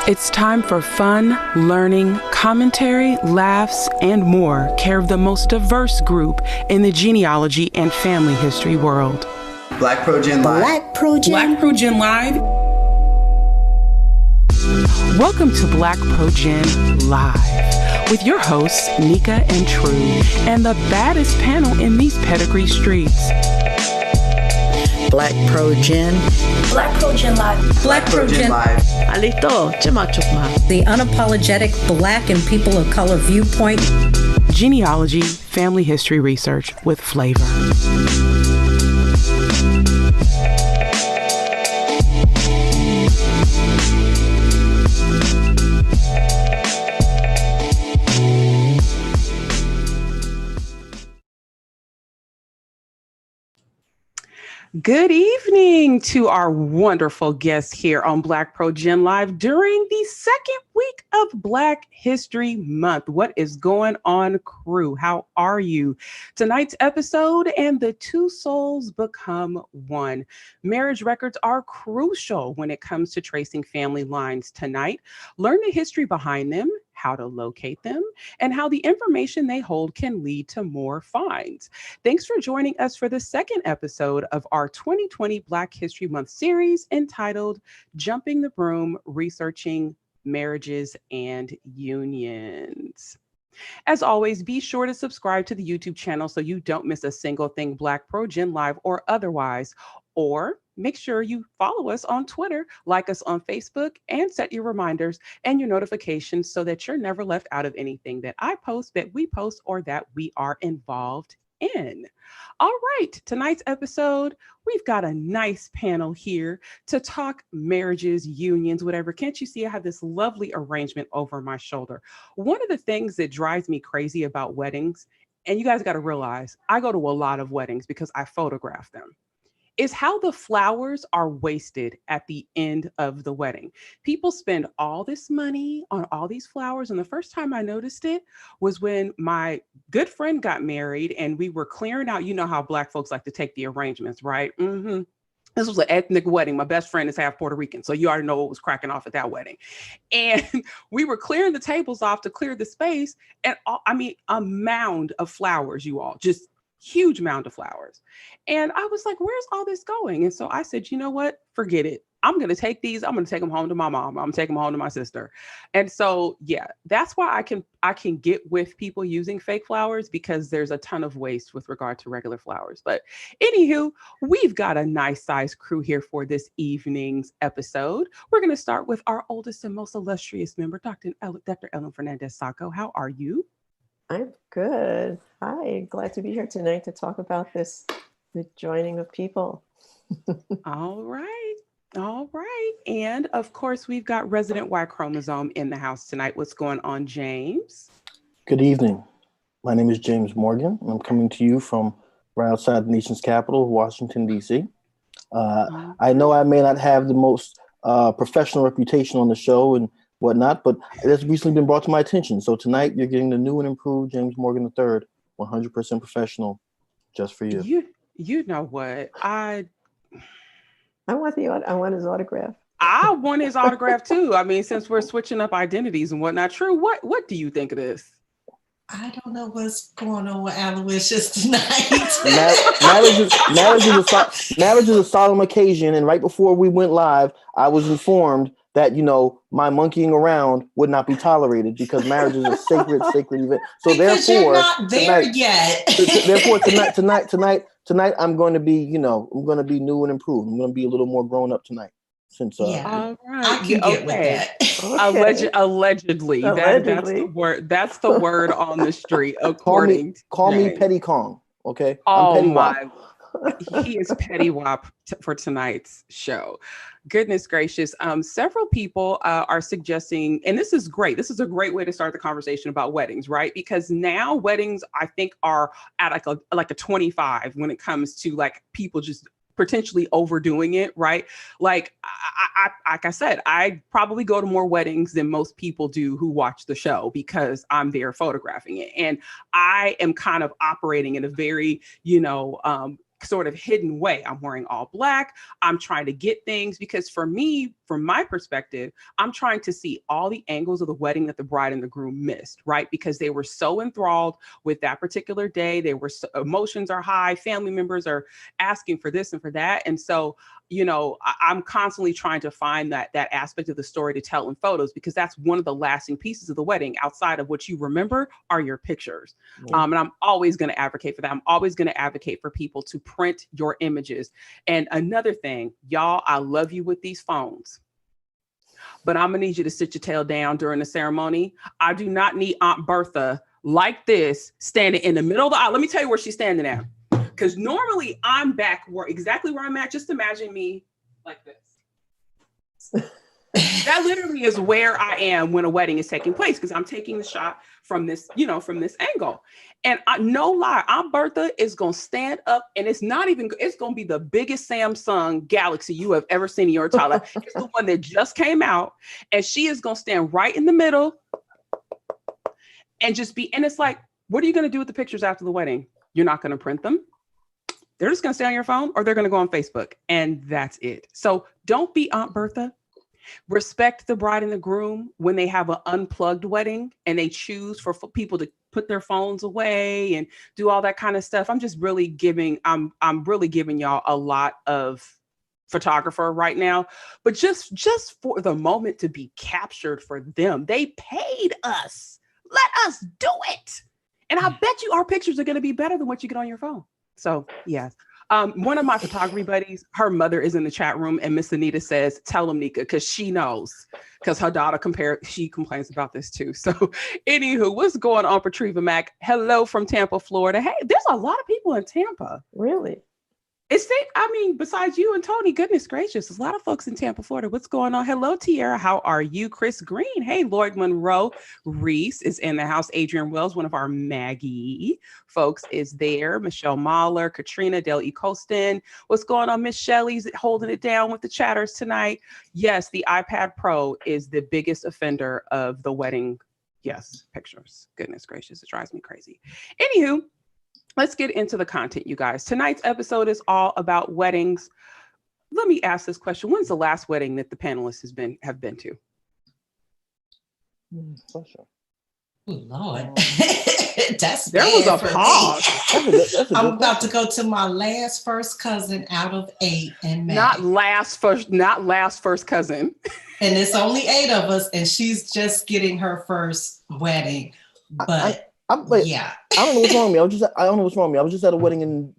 It's time for fun, learning, commentary, laughs, and more. Care of the most diverse group in the genealogy and family history world. BlackProGen Live. BlackProGen Live. Welcome to BlackProGen Live with your hosts, Nika and True, and the baddest panel in these pedigree streets. BlackProGen. BlackProGen Live. BlackProGen Live. Alito, Chumachukma. The unapologetic Black and people of color viewpoint. Genealogy, family history research with flavor. Good evening to our wonderful guests here on BlackProGen Live during the second week of Black History Month. What is going on, crew? How are you? Tonight's episode, and the two souls become one. Marriage records are crucial when it comes to tracing family lines tonight. Learn the history behind them, how to locate them, and how the information they hold can lead to more finds. Thanks for joining us for the second episode of our 2020 Black History Month series entitled Jumping the Broom, Researching Marriages and Unions. As always, be sure to subscribe to the YouTube channel so you don't miss a single thing BlackProGen Live or otherwise, or make sure you follow us on Twitter, like us on Facebook, and set your reminders and your notifications so that you're never left out of anything that I post, that we post, or that we are involved in. All right, tonight's episode, we've got a nice panel here to talk marriages, unions, whatever. Can't you see I have this lovely arrangement over my shoulder? One of the things that drives me crazy about weddings, and you guys got to realize I go to a lot of weddings because I photograph them, is how the flowers are wasted at the end of the wedding. People spend all this money on all these flowers. And the first time I noticed it was when my good friend got married and we were clearing out, you know how Black folks like to take the arrangements, right? This was an ethnic wedding. My best friend is half Puerto Rican, so you already know what was cracking off at that wedding. And we were clearing the tables off to clear the space. And a mound of flowers, you all, just huge mound of flowers. And I was like, where's all this going? And so I said, you know what? Forget it. I'm going to take these. I'm going to take them home to my mom. I'm taking them home to my sister. And so, yeah, that's why I can get with people using fake flowers, because there's a ton of waste with regard to regular flowers. But anywho, we've got a nice sized crew here for this evening's episode. We're going to start with our oldest and most illustrious member, Dr. Ellen Fernandez-Sacco. How are you? I'm good. Hi, glad to be here tonight to talk about the joining of people. All right. And of course, we've got resident Y chromosome in the house tonight. What's going on, James? Good evening. My name is James Morgan, and I'm coming to you from right outside the nation's capital, Washington, D.C. I know I may not have the most professional reputation on the show and whatnot, but it has recently been brought to my attention. So tonight you're getting the new and improved James Morgan III, 100% professional, just for you. You know what? I want his autograph. I want his autograph too. I mean, since we're switching up identities and whatnot. True. What do you think of this? I don't know what's going on with Aloysius tonight. Marriage is a solemn occasion, and right before we went live, I was informed that, my monkeying around would not be tolerated because marriage is a sacred event. So because therefore, you're not there yet. Therefore, tonight, I'm going to be, I'm going to be new and improved. I'm going to be a little more grown up tonight. Since all right, I can get with that. Okay. Allegedly. That's the word. That's the word on the street. According call me Petty Kong. Okay. Oh, I'm Petty my. He is Petty Wop for tonight's show. Goodness gracious. Several people are suggesting, and this is great. This is a great way to start the conversation about weddings, right? Because now weddings, I think, are at like a 25 when it comes to like people just potentially overdoing it, right? Like I said, I probably go to more weddings than most people do who watch the show because I'm there photographing it. And I am kind of operating in a very, sort of hidden way. I'm wearing all black. I'm trying to get things because for me, from my perspective, I'm trying to see all the angles of the wedding that the bride and the groom missed, right? Because they were so enthralled with that particular day. They were emotions are high. Family members are asking for this and for that. And so, you know, I'm constantly trying to find that aspect of the story to tell in photos, because that's one of the lasting pieces of the wedding. Outside of what you remember are your pictures. Yeah. And I'm always going to advocate for that. I'm always going to advocate for people to print your images. And another thing, y'all, I love you with these phones, but I'm gonna need you to sit your tail down during the ceremony. I do not need Aunt Bertha like this standing in the middle of the aisle. Let me tell you where she's standing at. Because normally I'm back exactly where I'm at. Just imagine me like this. That literally is where I am when a wedding is taking place, because I'm taking the shot from this, you know, from this angle. And no lie, Aunt Bertha is going to stand up, and it's going to be the biggest Samsung Galaxy you have ever seen in your entire life. It's the one that just came out, and she is going to stand right in the middle and and it's like, what are you going to do with the pictures after the wedding? You're not going to print them. They're just going to stay on your phone, or they're going to go on Facebook, and that's it. So don't be Aunt Bertha. Respect the bride and the groom when they have an unplugged wedding and they choose for people to put their phones away and do all that kind of stuff. I'm really giving y'all a lot of photographer right now, but just for the moment to be captured for them. They paid us. Let us do it. And I bet you our pictures are going to be better than what you get on your phone. So yes. One of my photography buddies, her mother is in the chat room, and Miss Anita says, tell them, Nika, because she knows, because her daughter she complains about this too. So anywho, what's going on, Patriva Mac? Hello from Tampa, Florida. Hey, there's a lot of people in Tampa. Really? Besides you and Tony, goodness gracious, there's a lot of folks in Tampa, Florida. What's going on? Hello, Tierra. How are you? Chris Green. Hey, Lloyd Monroe. Reese is in the house. Adrian Wells, one of our Maggie folks, is there. Michelle Mahler, Katrina, Del E. Colston. What's going on? Miss Shelley's holding it down with the chatters tonight. Yes, the iPad Pro is the biggest offender of the wedding. Yes, pictures. Goodness gracious, it drives me crazy. Anywho, let's get into the content, you guys. Tonight's episode is all about weddings. Let me ask this question. When's the last wedding that the panelists have been to? Oh, Lord. There was a pause. I'm about to go to my last first cousin out of 8 in May. Not last first cousin. And it's only 8 of us, and she's just getting her first wedding. But yeah. I don't know what's wrong with me. I don't know what's wrong with me. I was just at a wedding in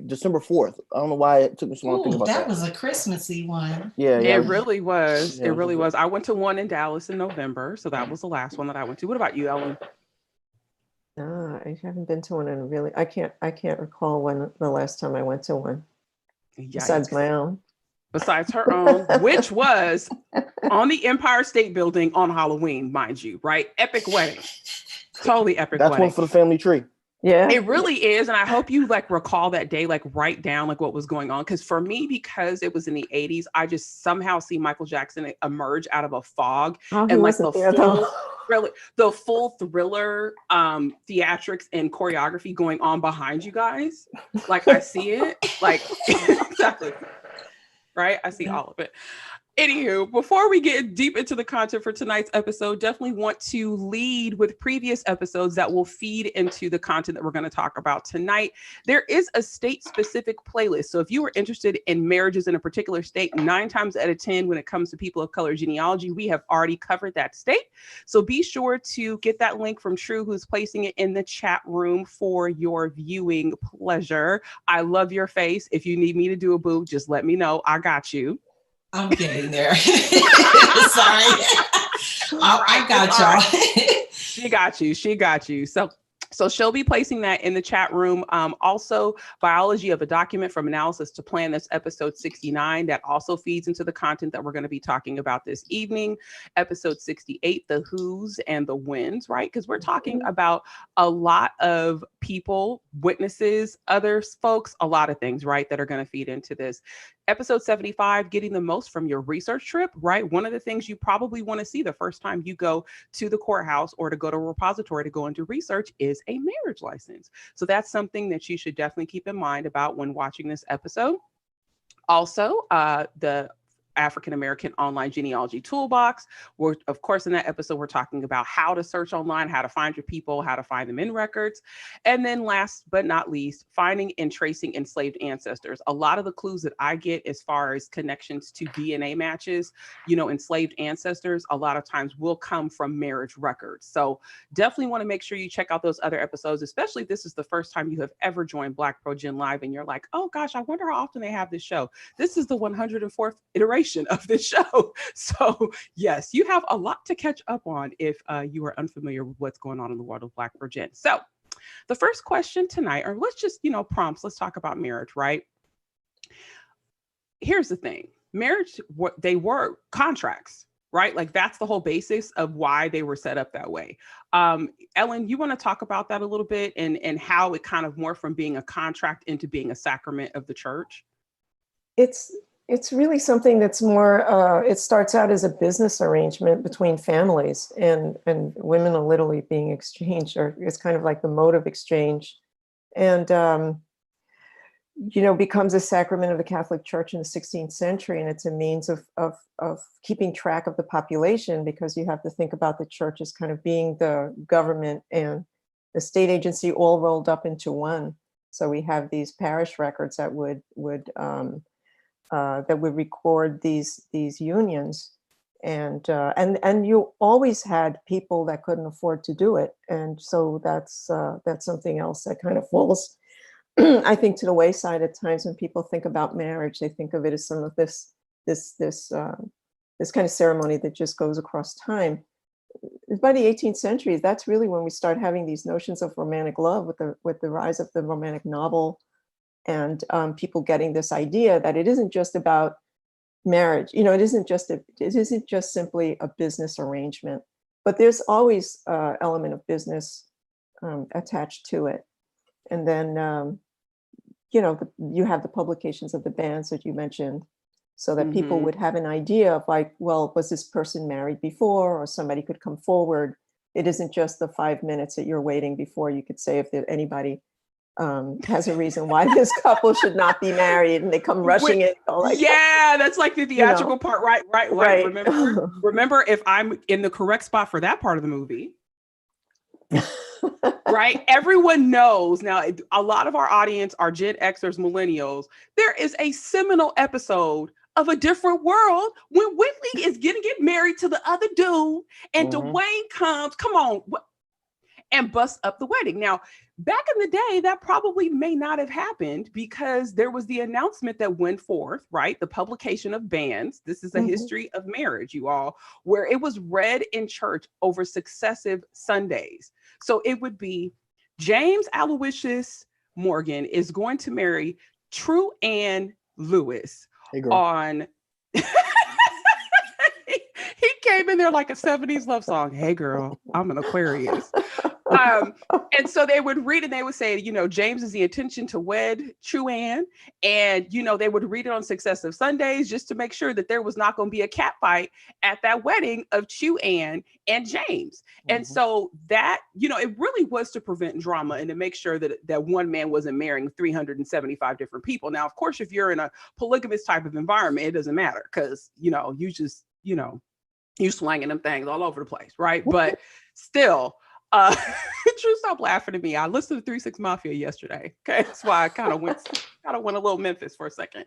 December 4th. I don't know why it took me so long to think about that. That was a Christmassy one. Yeah. It really was. Yeah, it really was. I went to one in Dallas in November, so that was the last one that I went to. What about you, Ellen? I haven't been to one in really. I can't recall when the last time I went to one. Yikes. Besides my own. Besides her own, which was on the Empire State Building on Halloween, mind you, right? Epic wedding. Totally epic. That's one for the family tree. Yeah, it really is. And I hope you recall that day, write down what was going on. Because for me, because it was in the 80s, I just somehow see Michael Jackson emerge out of a fog. And the full Thriller theatrics and choreography going on behind you guys. I see it. Exactly. Right? I see all of it. Anywho, before we get deep into the content for tonight's episode, definitely want to lead with previous episodes that will feed into the content that we're going to talk about tonight. There is a state-specific playlist. So if you are interested in marriages in a particular state, 9 times out of 10, when it comes to people of color genealogy, we have already covered that state. So be sure to get that link from True, who's placing it in the chat room for your viewing pleasure. I love your face. If you need me to do a boo, just let me know. I got you. I'm getting there. Sorry. I got y'all. She got you. So she'll be placing that in the chat room. Also, biology of a document from analysis to plan. That's episode 69. That also feeds into the content that we're going to be talking about this evening. Episode 68, the who's and the whens, right? Because we're talking about a lot of people, witnesses, others, folks, a lot of things, right, that are going to feed into this. Episode 75, getting the most from your research trip, right? One of the things you probably want to see the first time you go to the courthouse or to go to a repository to go into research is a marriage license. So that's something that you should definitely keep in mind about when watching this episode. Also, the African American Online Genealogy Toolbox. We're, of course, in that episode, we're talking about how to search online, how to find your people, how to find them in records. And then last but not least, finding and tracing enslaved ancestors. A lot of the clues that I get as far as connections to DNA matches, enslaved ancestors, a lot of times will come from marriage records. So definitely want to make sure you check out those other episodes, especially if this is the first time you have ever joined BlackProGen Live and you're like, oh gosh, I wonder how often they have this show. This is the 104th iteration of this show. So yes, you have a lot to catch up on if you are unfamiliar with what's going on in the world of BlackProGen. So the first question tonight, or let's just, prompts, let's talk about marriage, right? Here's the thing. Marriage, they were contracts, right? Like that's the whole basis of why they were set up that way. Ellen, you want to talk about that a little bit and how it kind of morphed from being a contract into being a sacrament of the church? It's really something that's more, it starts out as a business arrangement between families, and women are literally being exchanged, or it's kind of like the mode of exchange, and, becomes a sacrament of the Catholic Church in the 16th century. And it's a means of keeping track of the population, because you have to think about the church as kind of being the government and the state agency all rolled up into one. So we have these parish records that would record these unions, and you always had people that couldn't afford to do it, and so that's something else that kind of falls, I think, to the wayside at times when people think about marriage. They think of it as some of this kind of ceremony that just goes across time. By the 18th century, that's really when we start having these notions of romantic love with the rise of the romantic novel. And people getting this idea that it isn't just about marriage. It isn't just simply a business arrangement, but there's always an element of business attached to it. And then, you have the publications of the banns that you mentioned, so that people would have an idea of like, well, was this person married before, or somebody could come forward. It isn't just the 5 minutes that you're waiting before you could say if anybody has a reason why this couple should not be married, and they come rushing in. Yeah, that's like the theatrical part, right. Remember, if I'm in the correct spot for that part of the movie, right? Everyone knows now. A lot of our audience are Gen Xers, millennials. There is a seminal episode of A Different World when Whitley is getting married to the other dude, and Dwayne comes. Come on. And bust up the wedding. Now, back in the day, that probably may not have happened, because there was the announcement that went forth, right? The publication of banns. This is a history of marriage, you all, where it was read in church over successive Sundays. So it would be James Aloysius Morgan is going to marry True Ann Lewis on... He came in there like a 70s love song. Hey girl, I'm an Aquarius. And so they would read and they would say, James is the intention to wed True Ann. And, they would read it on successive Sundays just to make sure that there was not going to be a cat fight at that wedding of True Ann and James. And so that, it really was to prevent drama and to make sure that one man wasn't marrying 375 different people. Now, of course, if you're in a polygamous type of environment, it doesn't matter, because, you just, you swinging them things all over the place, right? But still, True, stop laughing at me. I listened to 3 6 Mafia yesterday. Okay, that's why I kind of went a little Memphis for a second.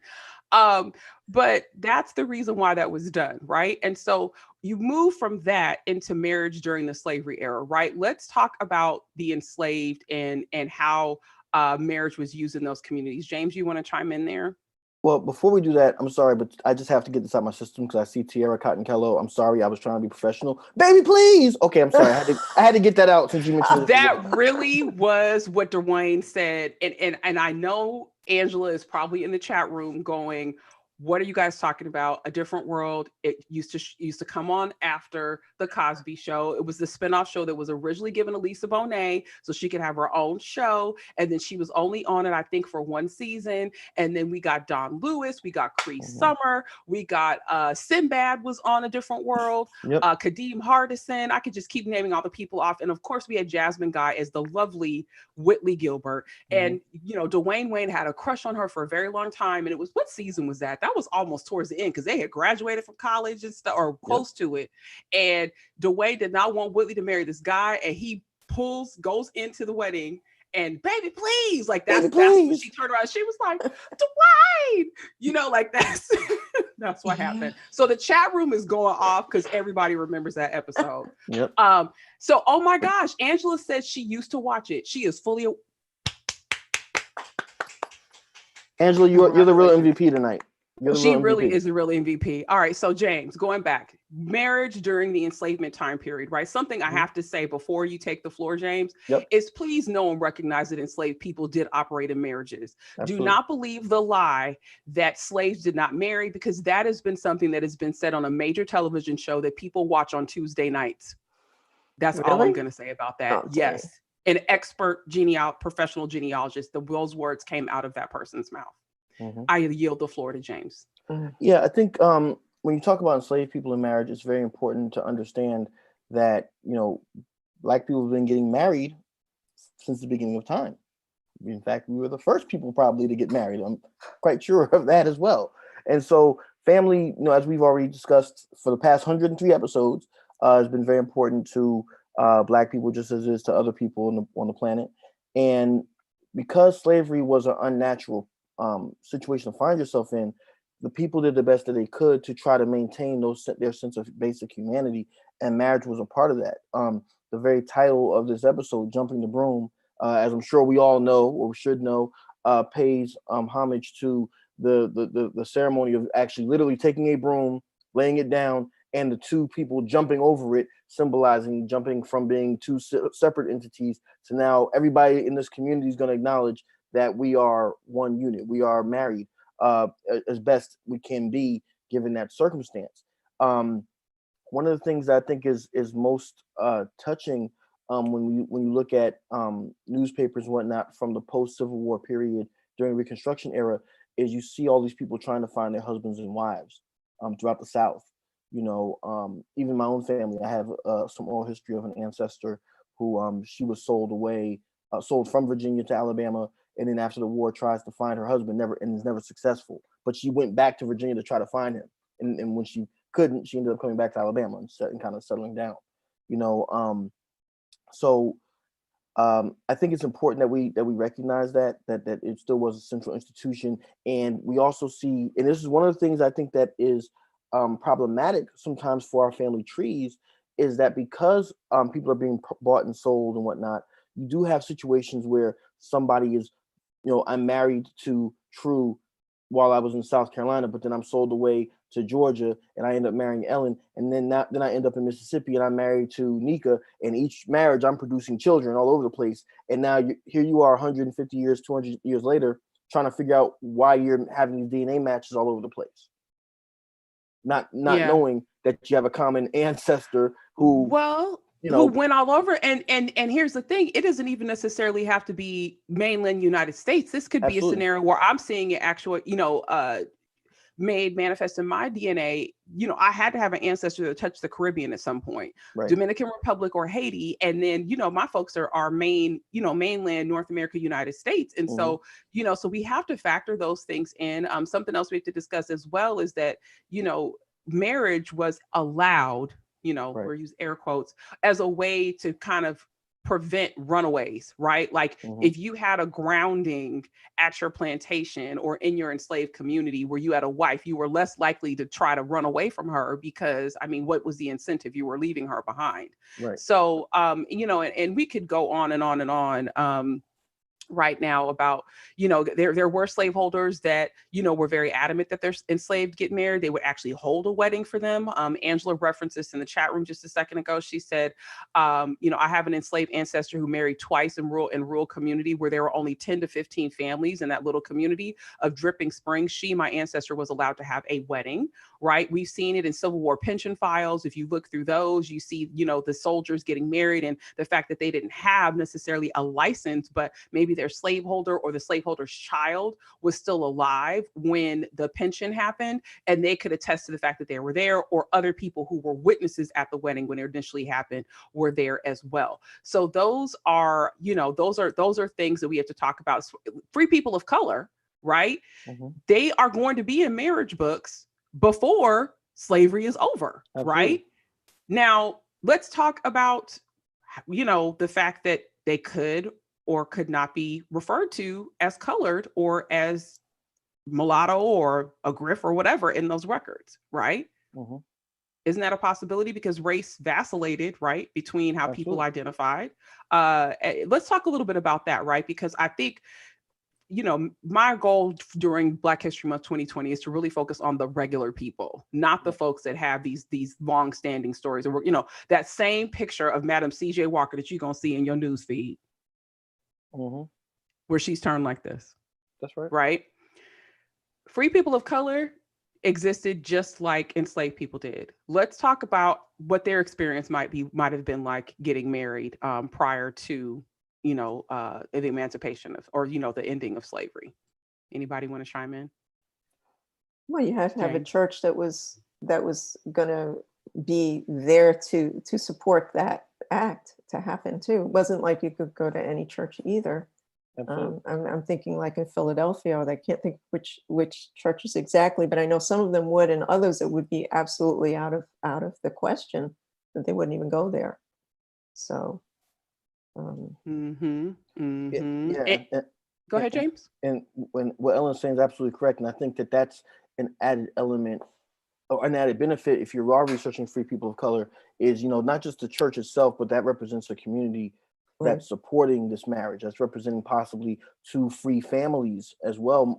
But that's the reason why that was done, right? And so you move from that into marriage during the slavery era, right? Let's talk about the enslaved and how marriage was used in those communities. James, you want to chime in there? Well, before we do that, I'm sorry, but I just have to get this out of my system because I see Tierra Cotton-Kello. I'm sorry, I was trying to be professional. Baby, please. Okay, I'm sorry. I had to get that out since you mentioned that. Really was what Dwayne said, and I know Angela is probably in the chat room going, what are you guys talking about? A Different World. It used to come on after the Cosby Show. It was the spinoff show that was originally given to Lisa Bonet so she could have her own show. And then she was only on it, I think, for one season. And then we got Don Lewis, we got Cree Summer, we got Sinbad was on A Different World, Kadeem Hardison. I could just keep naming all the people off. And of course, we had Jasmine Guy as the lovely Whitley Gilbert. And, you know, Dwayne Wayne had a crush on her for a very long time. And it was, what season was that? That was almost towards the end because they had graduated from college and stuff, or close to it. And Dwayne did not want Whitley to marry this guy, and he goes into the wedding and baby, please, like that's when she turned around. She was like, Dwayne, you know, like that's what happened. So the chat room is going off because everybody remembers that episode. So oh my gosh, Angela said she used to watch it. She is fully. Angela, you're the real MVP tonight. She really is the real MVP. All right. So James, going back, marriage during the enslavement time period, right? Something I have to say before you take the floor, James, is please know and recognize that enslaved people did operate in marriages. Absolutely. Do not believe the lie that slaves did not marry, because that has been something that has been said on a major television show that people watch on Tuesday nights. That's all I'm going to say about that. Yes. An expert professional genealogist, those words came out of that person's mouth. I yield the floor to James. Yeah, I think when you talk about enslaved people in marriage, it's very important to understand that, you know, Black people have been getting married since the beginning of time. In fact, we were the first people probably to get married. I'm quite sure of that as well. And so family, you know, as we've already discussed for the past 103 episodes, has been very important to Black people, just as it is to other people on the planet. And because slavery was an unnatural situation to find yourself in, the people did the best that they could to try to maintain their sense of basic humanity, and marriage was a part of that. The very title of this episode, Jumping the Broom, as I'm sure we all know, or we should know, pays homage to the ceremony of actually literally taking a broom, laying it down, and the two people jumping over it, symbolizing jumping from being two separate entities to now everybody in this community is going to acknowledge that we are one unit. We are married as best we can be given that circumstance. One of the things that I think is most touching when you look at newspapers and whatnot from the post-Civil War period during Reconstruction era is you see all these people trying to find their husbands and wives throughout the South. You know, even my own family, I have some oral history of an ancestor who she was sold from Virginia to Alabama, and then after the war tries to find her husband, is never successful. But she went back to Virginia to try to find him, and when she couldn't, she ended up coming back to Alabama and kind of settling down. You know, so I think it's important that we recognize that it still was a central institution, and we also see, and this is one of the things I think that is problematic sometimes for our family trees, is that because people are being bought and sold and whatnot, you do have situations where somebody is, you know, I'm married to True while I was in South Carolina, but then I'm sold away to Georgia and I end up marrying Ellen, and then I end up in Mississippi and I'm married to Nika, and each marriage I'm producing children all over the place, and now here you are 150 years, 200 years later trying to figure out why you're having these DNA matches all over the place. Not knowing that you have a common ancestor who who went all over. And here's the thing, it doesn't even necessarily have to be mainland United States. This could be a scenario where I'm seeing it actually, made manifest in my DNA. You know, I had to have an ancestor that touched the Caribbean at some point, Dominican Republic or Haiti. And then, you know, my folks are mainland North America, United States. And so, so we have to factor those things in. Something else we have to discuss as well is that, marriage was allowed, we're using air quotes, as a way to kind of prevent runaways, right? Like if you had a grounding at your plantation or in your enslaved community where you had a wife, you were less likely to try to run away from her because, I mean, what was the incentive? You were leaving her behind. Right. So, and we could go on and on and on. right now about, there were slaveholders that, were very adamant that their enslaved get married. They would actually hold a wedding for them. Angela referenced this in the chat room just a second ago. She said, I have an enslaved ancestor who married twice in rural community where there were only 10 to 15 families in that little community of Dripping Springs. My ancestor, was allowed to have a wedding, right? We've seen it in Civil War pension files. If you look through those, you see, the soldiers getting married, and the fact that they didn't have necessarily a license, but maybe their slaveholder or the slaveholder's child was still alive when the pension happened, and they could attest to the fact that they were there, or other people who were witnesses at the wedding when it initially happened were there as well. So those are, those are things that we have to talk about. Free people of color, right? Mm-hmm. They are going to be in marriage books before slavery is over. Absolutely. Right? Now, let's talk about, the fact that they could or could not be referred to as colored or as mulatto or a griff or whatever in those records, right? Mm-hmm. Isn't that a possibility? Because race vacillated, right, between how Absolutely. People identified. Let's talk a little bit about that, right? Because I think, my goal during Black History Month 2020 is to really focus on the regular people, not the folks that have these long-standing stories. Or, that same picture of Madam C.J. Walker that you're going to see in your news feed, mm-hmm. where she's turned like this. That's right. Right? Free people of color existed just like enslaved people did. Let's talk about what their experience might have been like getting married prior to the emancipation of, or, the ending of slavery. Anybody want to chime in? Well, you have to have a church that was going to be there to support that act to happen too. It wasn't like you could go to any church either. I'm thinking like in Philadelphia, or I can't think which churches exactly, but I know some of them would, and others it would be absolutely out of the question that they wouldn't even go there. So. Mm-hmm. Mm-hmm. Yeah. Go ahead, James. And when what Ellen's saying is absolutely correct, and I think that that's an added element or an added benefit if you are researching free people of color is, not just the church itself, but that represents a community that's supporting this marriage, that's representing possibly two free families as well,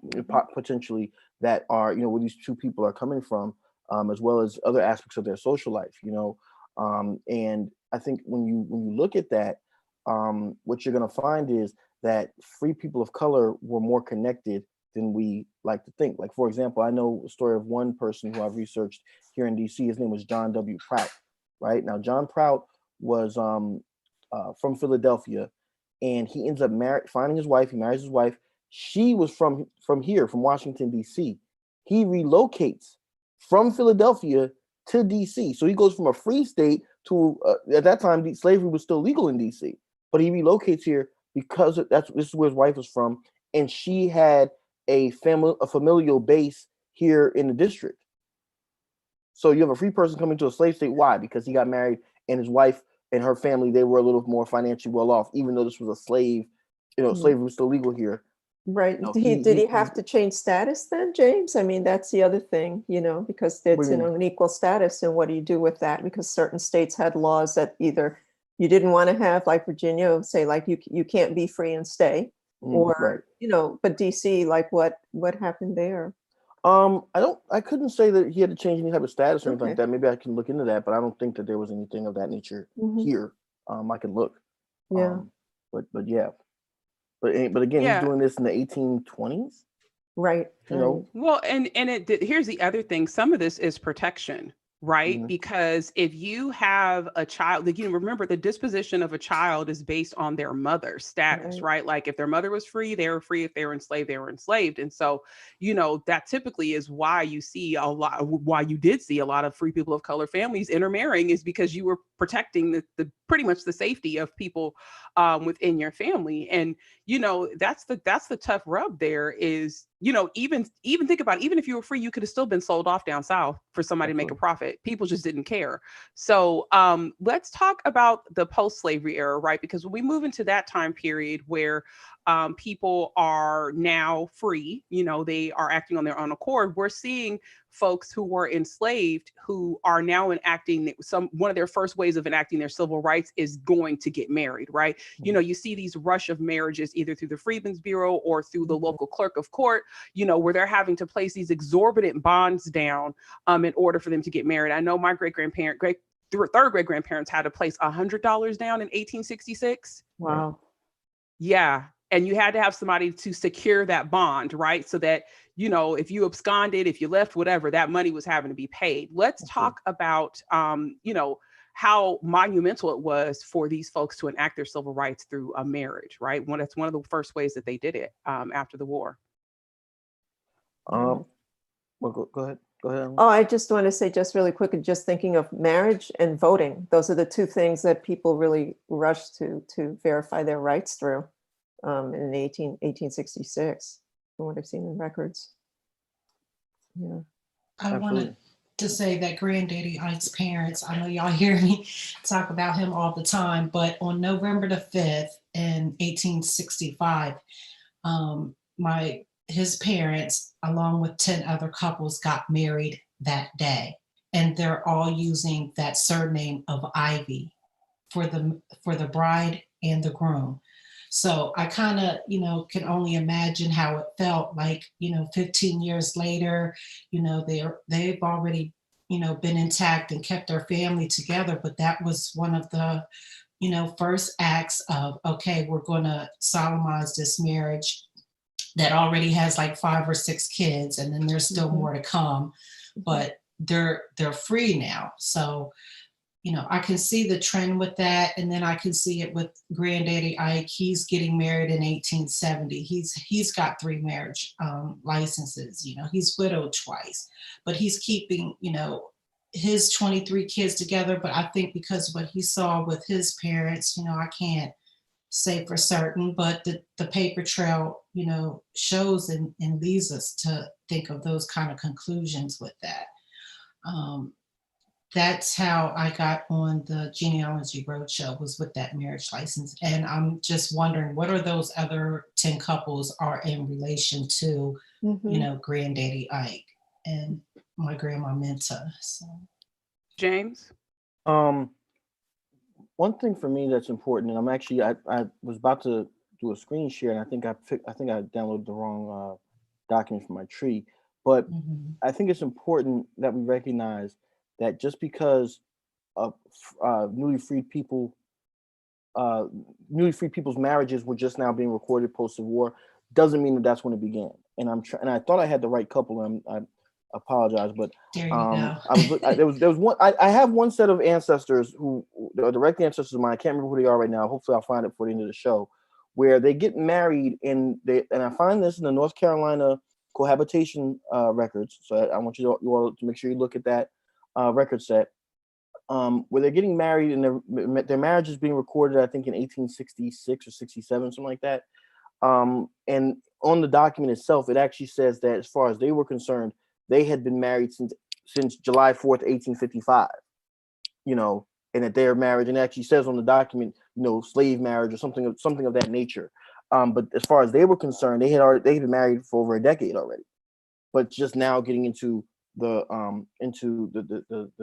potentially, that are, where these two people are coming from, as well as other aspects of their social life, and I think when you look at that, what you're going to find is that free people of color were more connected than we like to think. Like, for example, I know a story of one person who I've researched here in DC. His name was John W. Prout, right? Now, John Prout was from Philadelphia, and he ends up finding his wife. He marries his wife. She was from here, from Washington, D.C. He relocates from Philadelphia to D.C. So he goes from a free state to, at that time, slavery was still legal in D.C., but he relocates here because this is where his wife was from, and she had a familial base here in the district. So you have a free person coming to a slave state. Why? Because he got married, and his wife and her family, they were a little more financially well off, even though this was a slave. Slavery was still legal here. Right. Did he have to change status then, James? I mean, that's the other thing, because it's an equal status, and what do you do with that? Because certain states had laws that either you didn't want to have, like Virginia, say like you can't be free and stay, or but DC, like what happened there? I couldn't say that he had to change any type of status or anything like that. Maybe I can look into that, but I don't think that there was anything of that nature here. I can look. Yeah. But yeah. But again, he's doing this in the 1820s. Right. Well, and here's the other thing. Some of this is protection, right? Mm-hmm. Because if you have a child, remember the disposition of a child is based on their mother's status, right? Like if their mother was free, they were free. If they were enslaved, they were enslaved. And so, that typically is why you did see a lot of free people of color families intermarrying, is because you were protecting the pretty much the safety of people within your family. And, that's the tough rub there is, even think about it, even if you were free, you could have still been sold off down south for somebody to make a profit. People just didn't care. So let's talk about the post-slavery era, right? Because when we move into that time period where people are now free, they are acting on their own accord, we're seeing folks who were enslaved who are now enacting one of their first ways of enacting their civil rights is going to get married, right? You know, you see these rush of marriages either through the Freedmen's Bureau or through the local clerk of court, you know, where they're having to place these exorbitant bonds down in order for them to get married. I know my third great grandparents had to place $100 down in 1866. Wow. Yeah. And you had to have somebody to secure that bond, right? So that, you know, if you absconded, if you left, whatever, that money was having to be paid. Let's talk about, you know, how monumental it was for these folks to enact their civil rights through a marriage, right? That's one of the first ways that they did it after the war. Well, go ahead. Go ahead. Oh, I just want to say just really quick, just thinking of marriage and voting. Those are the two things that people really rush to verify their rights through in 1866, from what I've seen in records. Yeah. I wanted to say that Granddaddy Ike's parents, I know y'all hear me talk about him all the time, but on November the 5th in 1865, his parents, along with 10 other couples, got married that day. And they're all using that surname of Ivy for the bride and the groom. So I kind of, you know, can only imagine how it felt like, you know, 15 years later, you know, they've already, you know, been intact and kept their family together. But that was one of the, you know, first acts of, okay, we're going to solemnize this marriage that already has like 5 or 6 kids, and then there's still more to come, but they're free now. So, you know, I can see the trend with that. And then I can see it with Granddaddy Ike. He's getting married in 1870. He's got 3 marriage licenses. You know, he's widowed twice, but he's keeping, you know, his 23 kids together. But I think because what he saw with his parents, you know, I can't say for certain, but the paper trail, you know, shows and leads us to think of those kind of conclusions with that. That's how I got on the Genealogy Roadshow, was with that marriage license. And I'm just wondering, what are those other 10 couples are in relation to, you know, Granddaddy Ike and my grandma Minta. So. James? One thing for me that's important, and I'm actually, I was about to do a screen share, and I think I downloaded the wrong document from my tree, but I think it's important that we recognize that just because newly freed people's marriages were just now being recorded post-Civil War doesn't mean that that's when it began. And I thought I had the right couple, and I apologize, but there you go. there was one. I have one set of ancestors who are direct ancestors of mine. I can't remember who they are right now. Hopefully, I'll find it before the end of the show, where they get married, and I find this in the North Carolina cohabitation records. So I want you all to make sure you look at that record set, where they're getting married, and their marriage is being recorded, I think, in 1866 or 67, something like that. And on the document itself, it actually says that as far as they were concerned, they had been married since July 4th, 1855, you know, and that their marriage, and it actually says on the document, you know, slave marriage or something of that nature. But as far as they were concerned, they had been married for over a decade already, but just now getting into the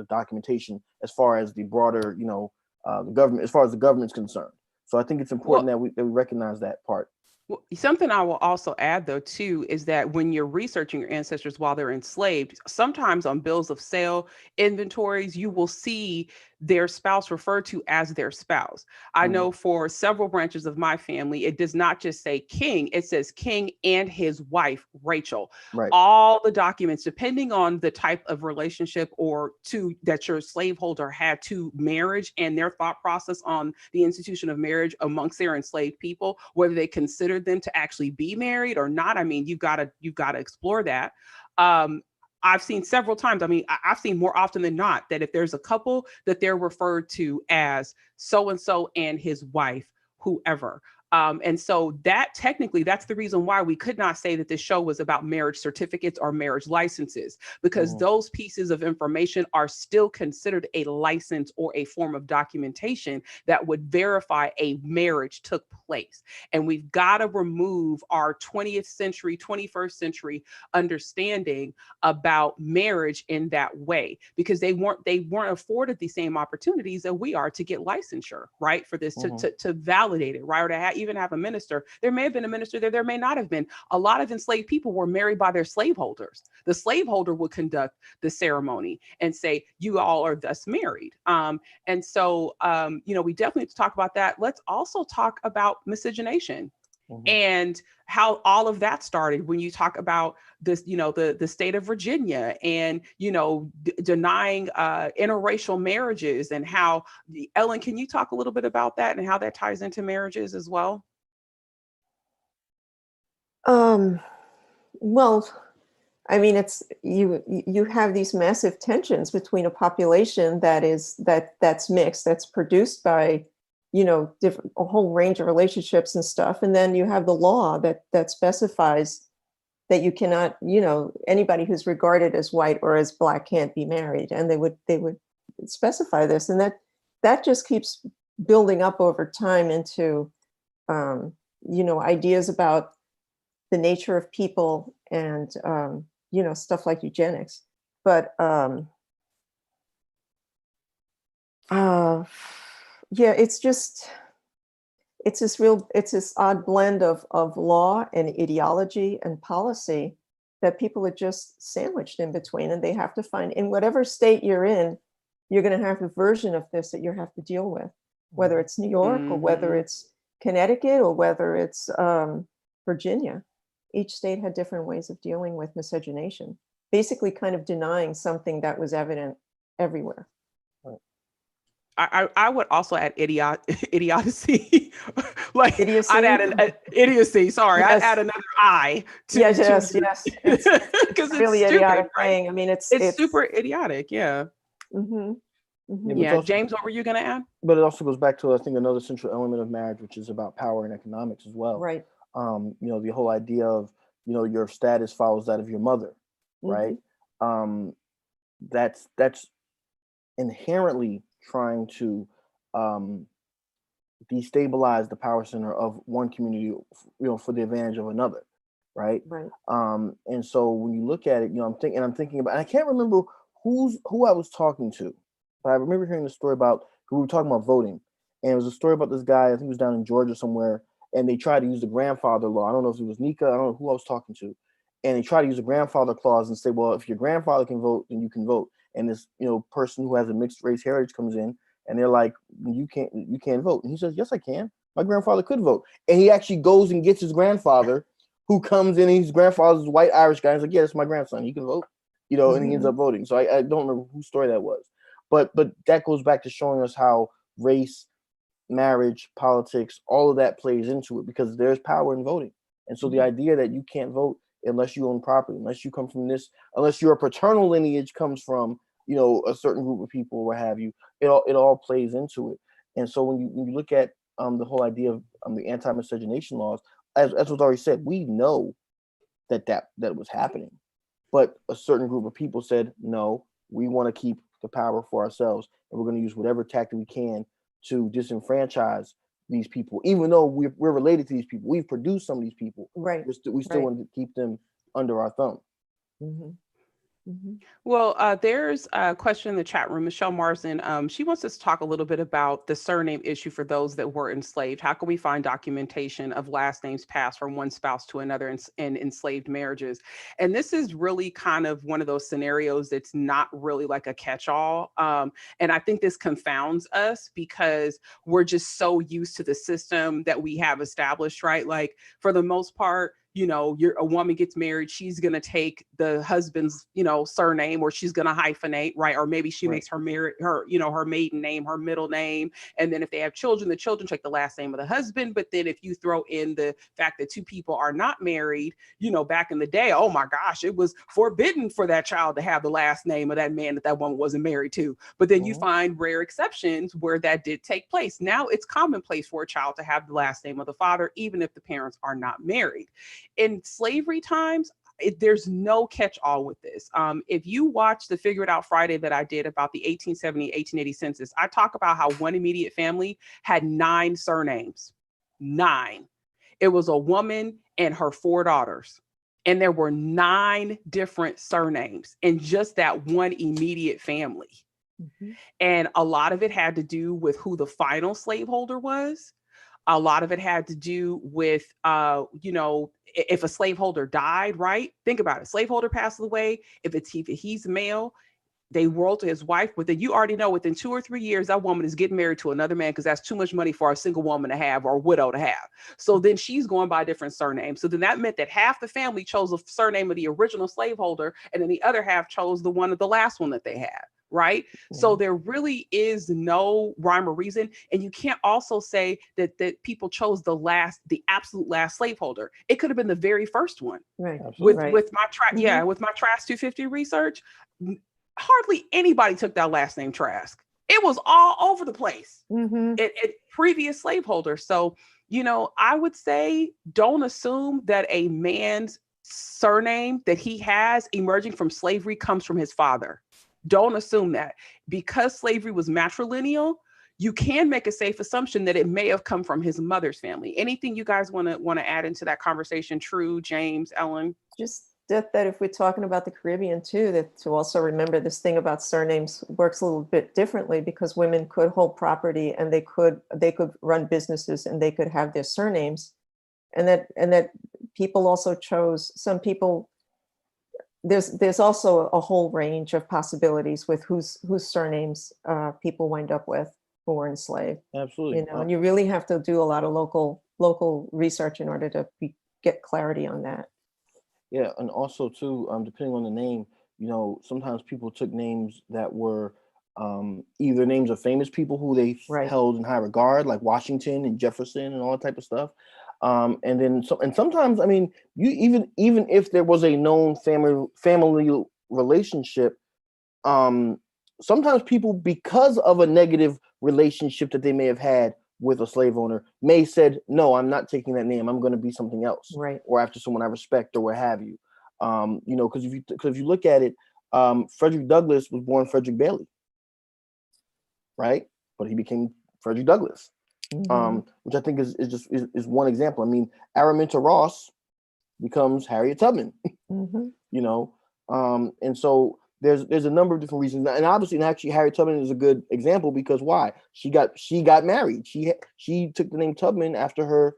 documentation as far as the broader, you know, the government, as far as the government's concerned. So I think it's important that we recognize that part. Well, something I will also add, though, too, is that when you're researching your ancestors while they're enslaved, sometimes on bills of sale, inventories, you will see their spouse referred to as their spouse. I know for several branches of my family, it does not just say King, it says King and his wife, Rachel. Right. All the documents, depending on the type of relationship that your slaveholder had to marriage and their thought process on the institution of marriage amongst their enslaved people, whether they considered them to actually be married or not. I mean, you've got to explore that. I've seen several times. I mean, I've seen more often than not that if there's a couple that they're referred to as so-and-so and his wife, whoever. And so that technically, that's the reason why we could not say that this show was about marriage certificates or marriage licenses, because those pieces of information are still considered a license or a form of documentation that would verify a marriage took place. And we've got to remove our 20th century, 21st century understanding about marriage in that way, because they weren't afforded the same opportunities that we are to get licensure, right? For this to validate it, right? Or to even have a minister. There may have been a minister there, there may not have been. A lot of enslaved people were married by their slaveholders. The slaveholder would conduct the ceremony and say, you all are thus married. And so, we definitely have to talk about that. Let's also talk about miscegenation and how all of that started when you talk about this, the state of Virginia and, denying interracial marriages, and how, Ellen, can you talk a little bit about that and how that ties into marriages as well? Well, I mean, it's you have these massive tensions between a population that's mixed, that's produced by, a whole range of relationships and stuff, and then you have the law that specifies that you cannot, anybody who's regarded as white or as Black can't be married, and they would specify this, and that just keeps building up over time into, ideas about the nature of people and stuff like eugenics. But it's this odd blend of law and ideology and policy that people are just sandwiched in between, and they have to find, in whatever state you're in, you're going to have a version of this that you have to deal with, whether it's New York or whether it's Connecticut or whether it's Virginia. Each state had different ways of dealing with miscegenation, basically kind of denying something that was evident everywhere. I would also add idiocy. Like idiocy? I'd add an idiocy. Sorry, Yes. I'd add another I to yes. It's really stupid, idiotic right? thing. I mean, it's super idiotic. Yeah. Yeah. Also, James, what were you going to add? But it also goes back to, I think, another central element of marriage, which is about power and economics as well. Right. The whole idea of, your status follows that of your mother, right? That's inherently trying to destabilize the power center of one community, for the advantage of another, right? Right. And so when you look at it, I'm thinking about, and I can't remember who I was talking to, but I remember hearing the story about, we were talking about voting, and it was a story about this guy, I think he was down in Georgia somewhere, and they tried to use the grandfather law. I don't know if it was Nika, I don't know who I was talking to, and they tried to use the grandfather clause and say, well, if your grandfather can vote, then you can vote. And this, person who has a mixed race heritage comes in, and they're like, you can't vote. And he says, yes, I can. My grandfather could vote. And he actually goes and gets his grandfather, who comes in, and his grandfather's a white Irish guy. He's like, yeah, that's my grandson. He can vote, and he ends up voting. So I don't remember whose story that was. But that goes back to showing us how race, marriage, politics, all of that plays into it, because there's power in voting. And so the idea that you can't vote unless you own property, unless you come from this, unless your paternal lineage comes from, a certain group of people, or what have you, it all plays into it. And so when you look at the whole idea of the anti-miscegenation laws, as was already said, we know that was happening, but a certain group of people said, no, we want to keep the power for ourselves, and we're going to use whatever tactic we can to disenfranchise these people, even though we're related to these people. We've produced some of these people. Right. We still want to keep them under our thumb. Well, there's a question in the chat room. Michelle Marsden, she wants us to talk a little bit about the surname issue for those that were enslaved. How can we find documentation of last names passed from one spouse to another in enslaved marriages? And this is really kind of one of those scenarios that's not really like a catch-all. And I think this confounds us because we're just so used to the system that we have established, right? Like for the most part, a woman gets married, she's going to take the husband's, surname, or she's going to hyphenate, right? Or maybe she makes her her maiden name, her middle name. And then if they have children, the children take the last name of the husband. But then if you throw in the fact that two people are not married, back in the day, oh my gosh, it was forbidden for that child to have the last name of that man that woman wasn't married to. But then you find rare exceptions where that did take place. Now it's commonplace for a child to have the last name of the father, even if the parents are not married. In slavery times, there's no catch-all with this. If you watch the Figure It Out Friday that I did about the 1870, 1880 census, I talk about how one immediate family had 9 surnames. 9. It was a woman and her 4 daughters. And there were 9 different surnames in just that one immediate family. Mm-hmm. And a lot of it had to do with who the final slaveholder was. A lot of it had to do with, if a slaveholder died, right? Think about it. Slaveholder passes away. If he's male, they roll to his wife, but then you already know within 2 or 3 years, that woman is getting married to another man because that's too much money for a single woman to have or a widow to have. So then she's going by a different surname. So then that meant that half the family chose the surname of the original slaveholder, and then the other half chose the last one that they had. Right. Mm-hmm. So there really is no rhyme or reason. And you can't also say that people chose the absolute last slaveholder. It could have been the very first one. Right. With my with my Trask 250 research, hardly anybody took that last name Trask. It was all over the place. Mm-hmm. It previous slaveholders. So, I would say don't assume that a man's surname that he has emerging from slavery comes from his father. Don't assume that. Because slavery was matrilineal, you can make a safe assumption that it may have come from his mother's family. Anything you guys want to add into that conversation? True, James, Ellen? Just that if we're talking about the Caribbean too, that to also remember this thing about surnames works a little bit differently, because women could hold property and they could run businesses and they could have their surnames, and that people also chose, some people, there's also a whole range of possibilities with whose surnames people wind up with who were enslaved. Absolutely. And you really have to do a lot of local research in order to get clarity on that. Yeah, and also too, depending on the name, sometimes people took names that were either names of famous people who they held in high regard, like Washington and Jefferson and all that type of stuff. And sometimes, I mean, you even if there was a known family relationship, sometimes people, because of a negative relationship that they may have had with a slave owner, may said, no, I'm not taking that name. I'm going to be something else, right? Or after someone I respect, or what have you. Because if you look at it, Frederick Douglass was born Frederick Bailey, right? But he became Frederick Douglass. Mm-hmm. Which I think is one example. I mean, Araminta Ross becomes Harriet Tubman. Mm-hmm. And so there's a number of different reasons, and obviously, and actually, Harriet Tubman is a good example, because why? She got married. She took the name Tubman after her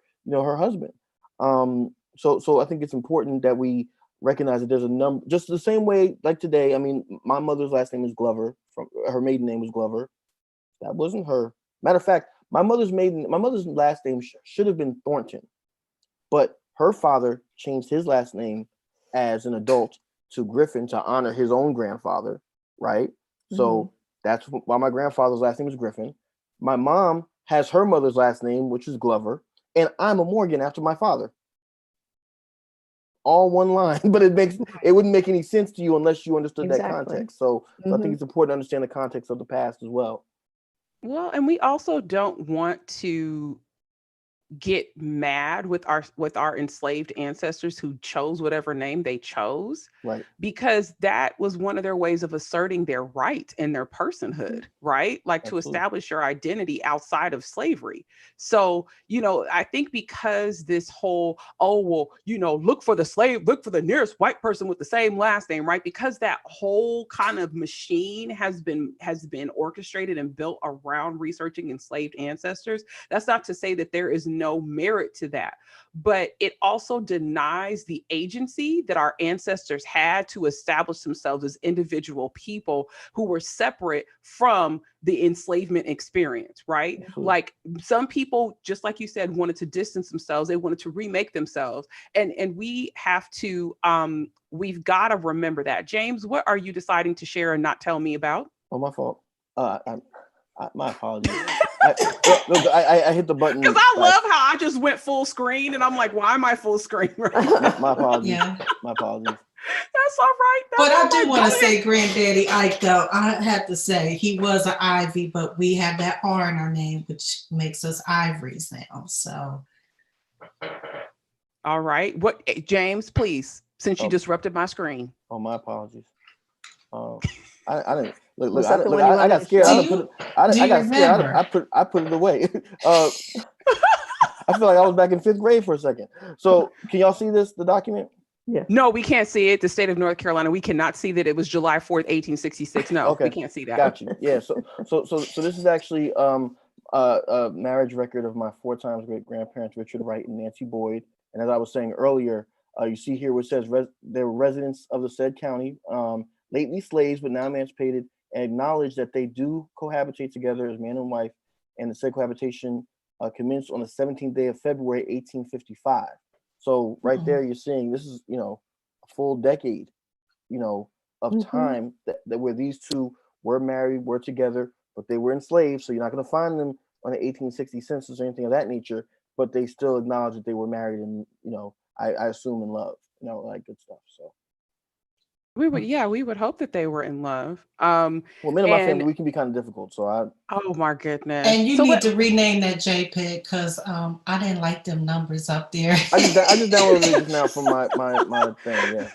husband. So I think it's important that we recognize that there's a number, just the same way like today. I mean, my mother's last name is Glover. Her maiden name was Glover. That wasn't her. Matter of fact, my mother's last name should have been Thornton, but her father changed his last name as an adult to Griffin to honor his own grandfather, right? Mm-hmm. So that's why my grandfather's last name is Griffin. My mom has her mother's last name, which is Glover, and I'm a Morgan after my father. All one line, but it wouldn't make any sense to you unless you understood that context. So I think it's important to understand the context of the past as well. Well, and we also don't want to get mad with our enslaved ancestors who chose whatever name they chose, right? Because that was one of their ways of asserting their right and their personhood, right? Like Absolutely. To establish your identity outside of slavery. So, I think because this whole, look for the nearest white person with the same last name, right? Because that whole kind of machine has been orchestrated and built around researching enslaved ancestors. That's not to say that there is no merit to that. But it also denies the agency that our ancestors had to establish themselves as individual people who were separate from the enslavement experience, right? Like some people, just like you said, wanted to distance themselves. They wanted to remake themselves. And we have to, we've got to remember that. James, what are you deciding to share and not tell me about? Oh, my fault. My apologies. I hit the button. Because I love how I just went full screen and I'm like, why am I full screen right now? My apologies. Yeah. My apologies. That's all right. But I do want to say Granddaddy Ike, though. I have to say he was an Ivy, but we have that R in our name, which makes us Ivories now. So. All right. What, James, please, since you disrupted my screen. Oh, my apologies. I didn't look. I got scared. I got scared. I put it away. I feel like I was back in 5th grade for a second. So can y'all see the document? Yeah. No, we can't see it. The state of North Carolina, we cannot see that it was July 4th, 1866. No, okay. We can't see that. Got you. Yeah. So this is actually a marriage record of my 4 times great grandparents, Richard Wright and Nancy Boyd. And as I was saying earlier, you see here where it says they were residents of the said county, lately slaves, but now emancipated, and acknowledge that they do cohabitate together as man and wife, and the said cohabitation commenced on the 17th day of February, 1855. So right there, you're seeing this is, a full decade, of time that where these two were married, were together, but they were enslaved. So you're not going to find them on the 1860 census or anything of that nature, but they still acknowledge that they were married and, I assume in love, like good stuff. So. We would hope that they were in love. Well, men in my family, we can be kind of difficult. So oh my goodness. And you need to rename that JPEG because I didn't like them numbers up there. I just downloaded it just now from my thing. Yeah.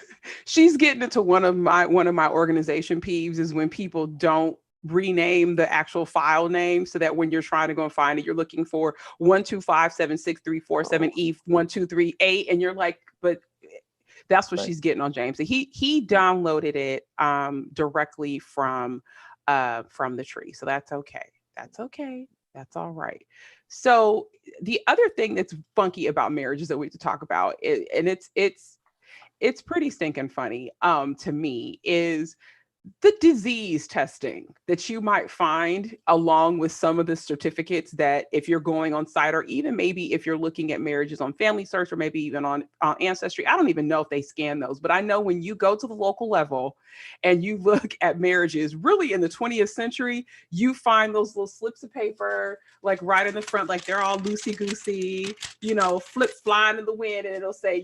She's getting into one of my organization peeves is when people don't rename the actual file name so that when you're trying to go and find it, you're looking for 125763478E1238, and you're like, but that's what she's getting on James. He downloaded it directly from the tree. So that's okay. That's okay. That's all right. So the other thing that's funky about marriages that we have to talk about, and it's pretty stinking funny to me, is the disease testing that you might find along with some of the certificates that if you're going on site, or even maybe if you're looking at marriages on Family Search or maybe even on Ancestry. I don't even know if they scan those, but I know when you go to the local level and you look at marriages really in the 20th century, you find those little slips of paper, like right in the front, like they're all loosey-goosey, flips flying in the wind. And it'll say,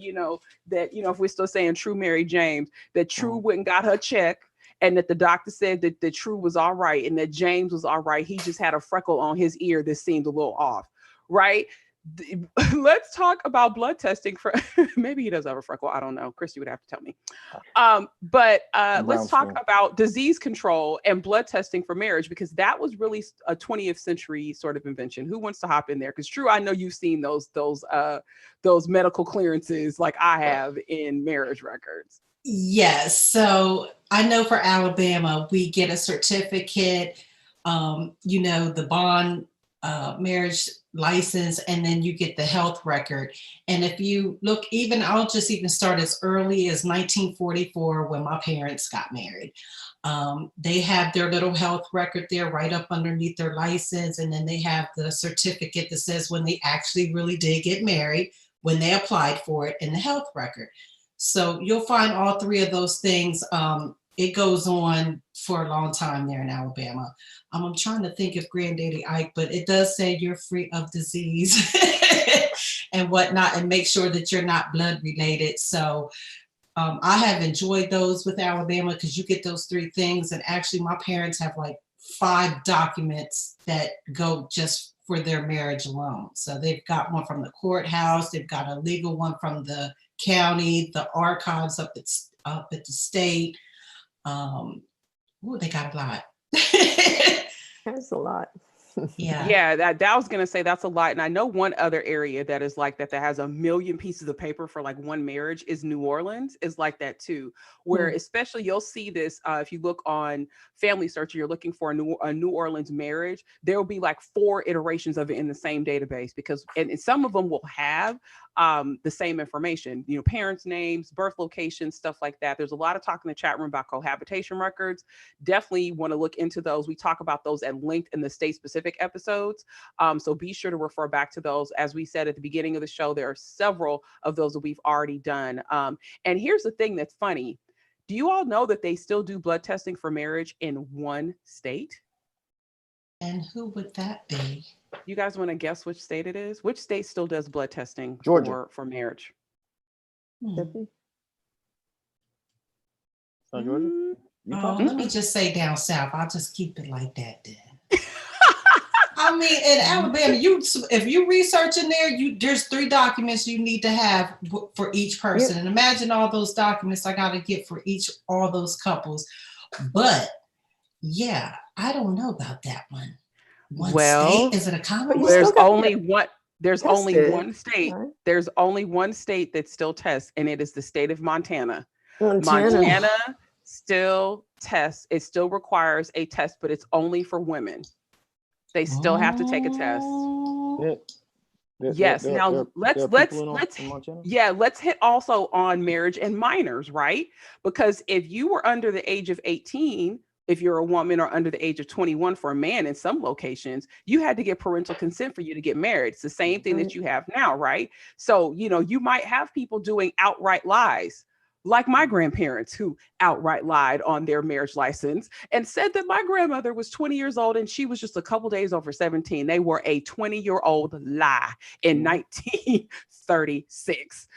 that, if we're still saying True Mary James, that True went and got her check, and that the doctor said that the True was all right and that James was all right. He just had a freckle on his ear that seemed a little off, right? Let's talk about blood testing for, maybe he does have a freckle. I don't know. Christy would have to tell me. But let's talk about disease control and blood testing for marriage, because that was really a 20th century sort of invention. Who wants to hop in there? Because True, I know you've seen those medical clearances like I have in marriage records. Yes. So I know for Alabama, we get a certificate, the bond marriage license, and then you get the health record. And if you look, I'll just start as early as 1944 when my parents got married. They have their little health record there right up underneath their license. And then they have the certificate that says when they actually really did get married, when they applied for it, in the health record. So you'll find all 3 of those things. It goes on for a long time there in Alabama. I'm trying to think of Granddaddy Ike, but it does say you're free of disease and whatnot, and make sure that you're not blood related. So I have enjoyed those with Alabama because you get those 3 things. And actually my parents have like 5 documents that go just for their marriage alone. So they've got one from the courthouse. They've got a legal one from the county, the archives up at the state. They got a lot. That's a lot. Yeah, that I was gonna say that's a lot. And I know one other area that is like that has a million pieces of paper for like one marriage is New Orleans is like that too, where especially you'll see this if you look on Family Search, you're looking for a New Orleans marriage, there will be like 4 iterations of it in the same database because and some of them will have the same information, you know, parents' names, birth locations, stuff like that. There's a lot of talk in the chat room about cohabitation records. Definitely want to look into those. We talk about those at length in the state specific episodes. So be sure to refer back to those. As we said at the beginning of the show, there are several of those that we've already done. And here's the thing that's funny. Do you all know that they still do blood testing for marriage in one state? And who would that be? You guys want to guess which state it is? Which state still does blood testing for marriage? Mississippi. Georgia? Let me just say down south. I'll just keep it like that then. I mean, in Alabama, if you research in there, there's 3 documents you need to have for each person. And imagine all those documents I got to get for all those couples. But yeah, I don't know about that one. State? Is it a Commonwealth? There's only one. There's only one state. Right? There's only one state that still tests, and it is the state of Montana. Montana still tests. It still requires a test, but it's only for women. They still have to take a test. Yes. Now let's hit also on marriage and minors, right? Because if you were under the age of 18, if you're a woman, or under the age of 21 for a man in some locations, you had to get parental consent for you to get married. It's the same thing that you have now, right? So, you know, you might have people doing outright lies, like my grandparents who outright lied on their marriage license and said that my grandmother was 20 years old and she was just a couple days over 17. They were a 20-year-old lie in 1936.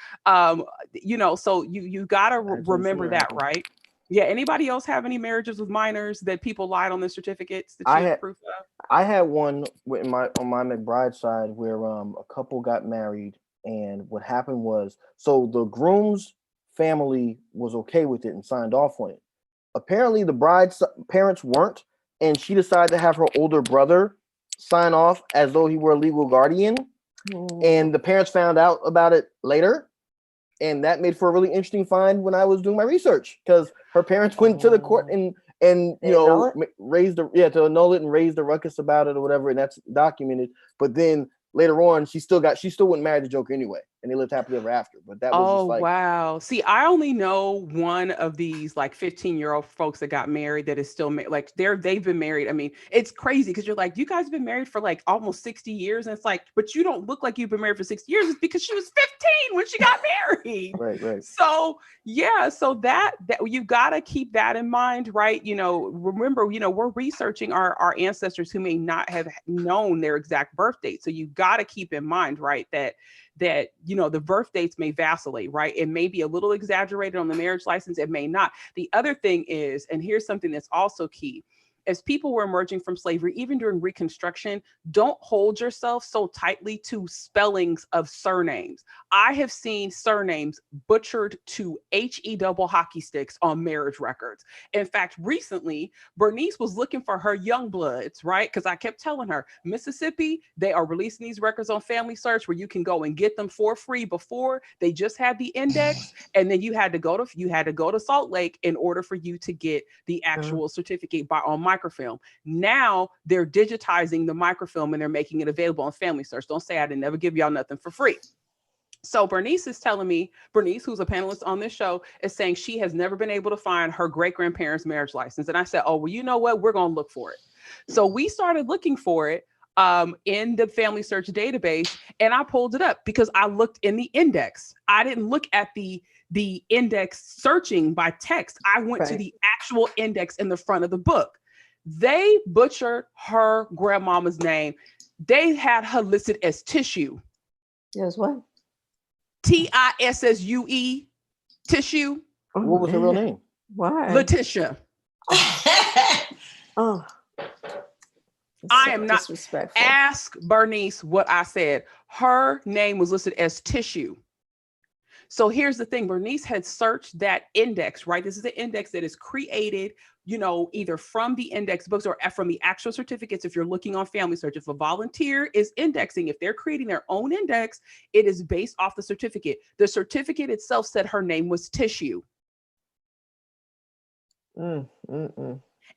You know, so you got to remember that, right? Yeah. Anybody else have any marriages with minors that people lied on the certificates that you have proof of? I had one on my McBride side where a couple got married, and what happened was, so the groom's family was okay with it and signed off on it. Apparently the bride's parents weren't, and she decided to have her older brother sign off as though he were a legal guardian. And the parents found out about it later. And that made for a really interesting find when I was doing my research, because her parents went to the court and you know, to annul it and raise the ruckus about it or whatever, and that's documented. But then later on, she still wouldn't marry the Joker anyway, and they lived happily ever after. But that was just like, wow. See, I only know one of these like 15-year-old folks that got married that is still like they've been married. I mean, it's crazy because you're like, you guys have been married for like almost 60 years, and it's like, but you don't look like you've been married for 60 years. It's because she was 15 when she got married. Right. So yeah, so that you got to keep that in mind, right? You know, remember, you know, we're researching our ancestors who may not have known their exact birth date. So you got to keep in mind, right, that you know, the birth dates may vacillate, right? It may be a little exaggerated on the marriage license. It may not. The other thing is, and here's something that's also key, as people were emerging from slavery, even during Reconstruction, don't hold yourself so tightly to spellings of surnames. I have seen surnames butchered to HE double hockey sticks on marriage records. In fact, recently, Bernice was looking for her young bloods, right? Because I kept telling her, Mississippi, they are releasing these records on Family Search where you can go and get them for free. Before, they just had the index, and then you had to go to Salt Lake in order for you to get the actual certificate on microfilm. Now they're digitizing the microfilm and they're making it available on Family Search. Don't say I didn't never give y'all nothing for free. So Bernice is telling me, Bernice, who's a panelist on this show, is saying she has never been able to find her great-grandparents' marriage license. And I said, oh, well, you know what? We're going to look for it. So we started looking for it in the Family Search database, and I pulled it up because I looked in the index. I didn't look at the index searching by text. I went to the actual index in the front of the book. They butchered her grandmama's name. They had her listed as Tissue. Yes, what? Tissue. Tissue. What was her real name? Why? Letitia. Oh. I am not disrespectful. Ask Bernice what I said. Her name was listed as Tissue. So here's the thing. Bernice had searched that index, right? This is an index that is created either from the index books or from the actual certificates. If you're looking on Family Search, if a volunteer is indexing, if they're creating their own index, it is based off the certificate. The certificate itself said her name was Tissue. And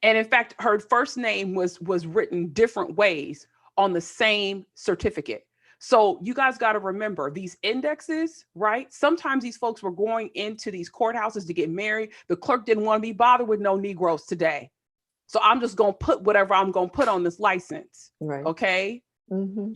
in fact, her first name was written different ways on the same certificate. So you guys got to remember these indexes, right? Sometimes these folks were going into these courthouses to get married. The clerk didn't want to be bothered with no Negroes today. So I'm just going to put whatever I'm going to put on this license. Right. Okay. And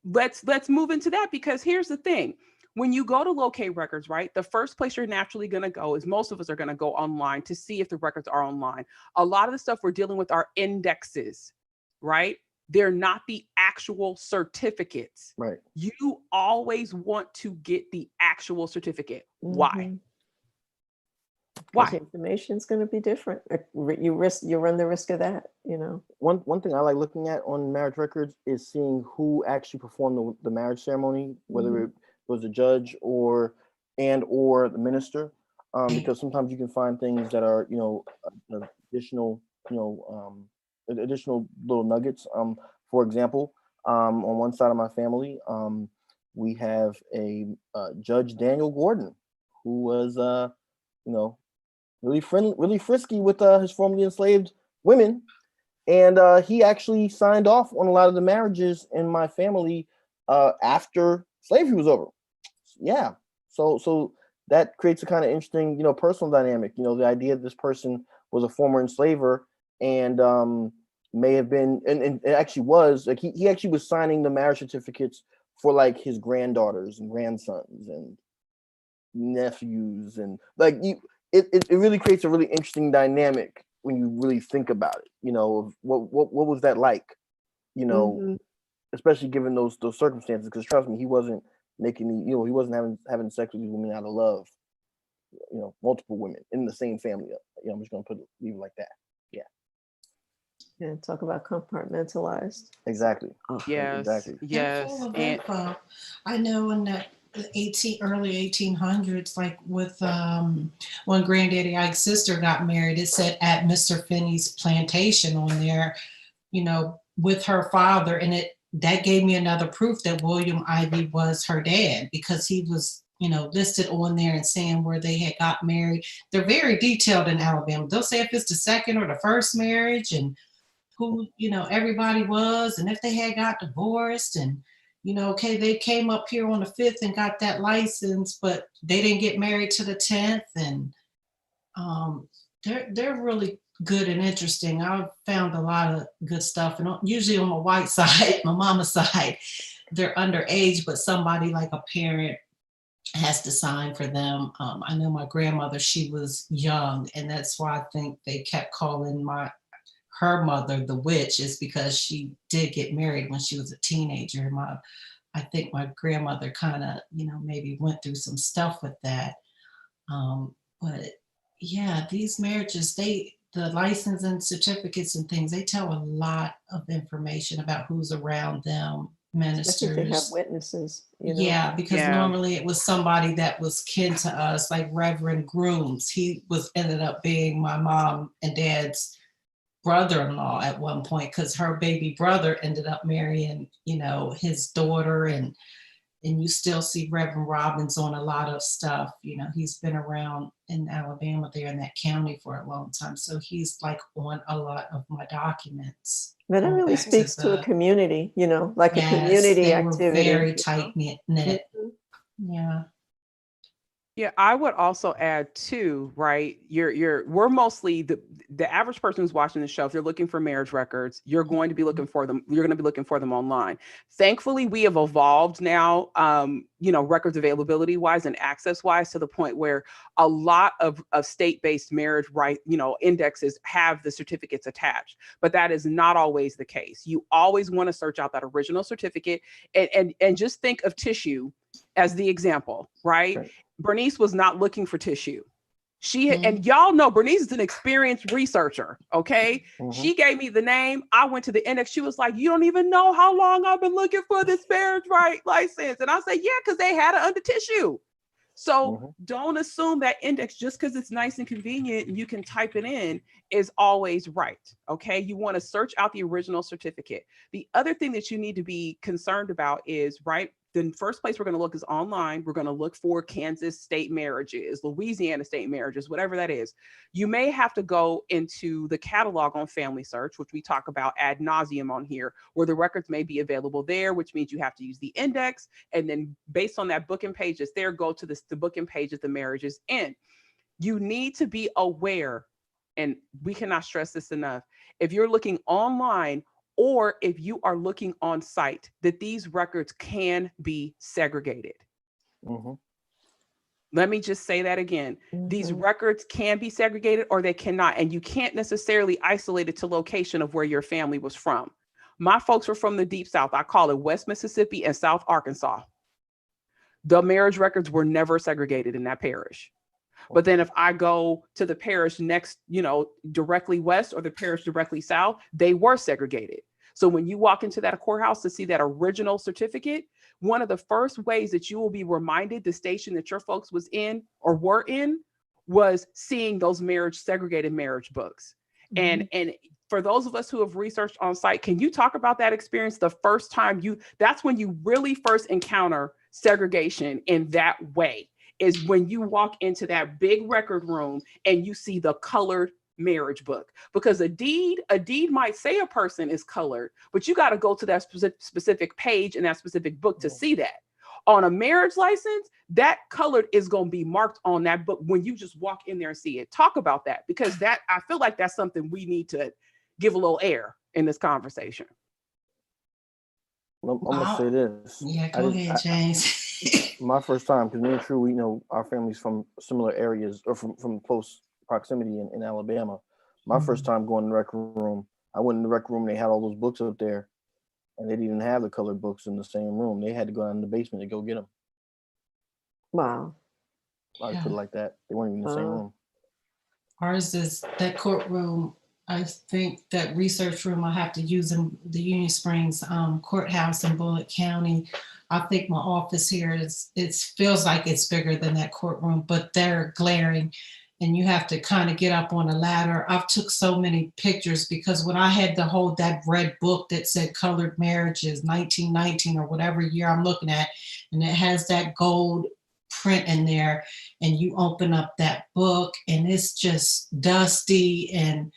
let's move into that, because here's the thing. When you go to locate records, right, the first place you're naturally going to go is, most of us are going to go online to see if the records are online. A lot of the stuff we're dealing with are indexes, right? They're not the actual certificates. Right. You always want to get the actual certificate. Why? Why? The information is going to be different. You run the risk of that, One thing I like looking at on marriage records is seeing who actually performed the marriage ceremony, whether it was a judge or the minister, because sometimes you can find things that are additional additional little nuggets. For example, on one side of my family, we have a Judge Daniel Gordon, who was really friendly, really frisky with his formerly enslaved women, and he actually signed off on a lot of the marriages in my family after slavery was over. Yeah, so that creates a kind of interesting, personal dynamic. The idea that this person was a former enslaver and may have been, and it actually was, like he actually was signing the marriage certificates for like his granddaughters and grandsons and nephews, and like it really creates a really interesting dynamic when you really think about it. Of what was that like, especially given those circumstances. Because trust me, he wasn't making he wasn't having sex with these women out of love. Multiple women in the same family. I'm just gonna leave it like that. Yeah, talk about compartmentalized. Exactly. Yes. Exactly. Yes. Full of info. I know in the early 1800s, like with when Granddaddy Ike's sister got married, it said at Mr. Finney's plantation on there, with her father, and that gave me another proof that William Ivy was her dad, because he was listed on there and saying where they had got married. They're very detailed in Alabama. They'll say if it's the second or the first marriage, and who everybody was, and if they had got divorced, and okay, they came up here on the 5th and got that license, but they didn't get married to the 10th. And they're really good and interesting. I've found a lot of good stuff, and usually on my white side, my mama's side, they're underage, but somebody like a parent has to sign for them. I know my grandmother, she was young, and that's why I think they kept calling her mother the witch, is because she did get married when she was a teenager. I think my grandmother kind of, maybe went through some stuff with that. But yeah, these marriages, the license and certificates and things, they tell a lot of information about who's around them, ministers. Especially if they have witnesses. Yeah, because normally it was somebody that was kin to us, like Reverend Grooms. He ended up being my mom and dad's brother-in-law at one point, because her baby brother ended up marrying, his daughter, and you still see Reverend Robbins on a lot of stuff. He's been around in Alabama there in that county for a long time. So he's like on a lot of my documents. But it really speaks to a community, like a community they activity. Were very tight knit. Yeah. Yeah, I would also add too, right? We're mostly the average person who's watching the show. If you're looking for marriage records, you're going to be looking for them. You're going to be looking for them online. Thankfully, we have evolved now, records availability wise and access wise, to the point where a lot of state-based marriage indexes have the certificates attached, but that is not always the case. You always want to search out that original certificate, and just think of Tissue as the example, right? Bernice was not looking for Tissue. And y'all know Bernice is an experienced researcher, okay? She gave me the name. I went to the index. She was like, you don't even know how long I've been looking for this marriage license. And I said, yeah, because they had it under Tissue. So don't assume that index, just because it's nice and convenient and you can type it in, is always right. Okay. You want to search out the original certificate. The other thing that you need to be concerned about is, right, the first place we're going to look is online. We're going to look for Kansas state marriages, Louisiana state marriages, whatever that is. You may have to go into the catalog on Family Search, which we talk about ad nauseum on here, where the records may be available there, which means you have to use the index. And then based on that book and page that's there, go to the book and page that the marriage is in. You need to be aware, and we cannot stress this enough, if you're looking online or if you are looking on site, that these records can be segregated. Let me just say that again. These records can be segregated or they cannot, and you can't necessarily isolate it to location of where your family was from. My folks were from the Deep South. I call it West Mississippi and South Arkansas. The marriage records were never segregated in that parish. But then if I go to the parish next, directly west, or the parish directly south, they were segregated. So when you walk into that courthouse to see that original certificate, one of the first ways that you will be reminded the station that your folks was in or were in was seeing those segregated marriage books. And for those of us who have researched on site, can you talk about that experience? The first time that's when you really first encounter segregation in that way, is when you walk into that big record room and you see the colored marriage book. Because a deed might say a person is colored, but you got to go to that specific page in that specific book to see that. On a marriage license, that colored is going to be marked on that book when you just walk in there and see it. Talk about that, because I feel like that's something we need to give a little air in this conversation. I'm gonna say this. Yeah, go ahead, James. My first time, because me and True, we know our families from similar areas or from close proximity in Alabama. My first time going to the rec room, I went in the rec room and they had all those books up there, and they didn't have the colored books in the same room. They had to go down in the basement to go get them. Wow. I put it like that. They weren't even in the same room. Ours is that courtroom. I think that research room I have to use in the Union Springs courthouse in Bullitt County. I think my office here it feels like it's bigger than that courtroom, but they're glaring and you have to kind of get up on a ladder. I've took so many pictures because when I had to hold that red book that said colored marriages, 1919 or whatever year I'm looking at, and it has that gold print in there, and you open up that book and it's just dusty, and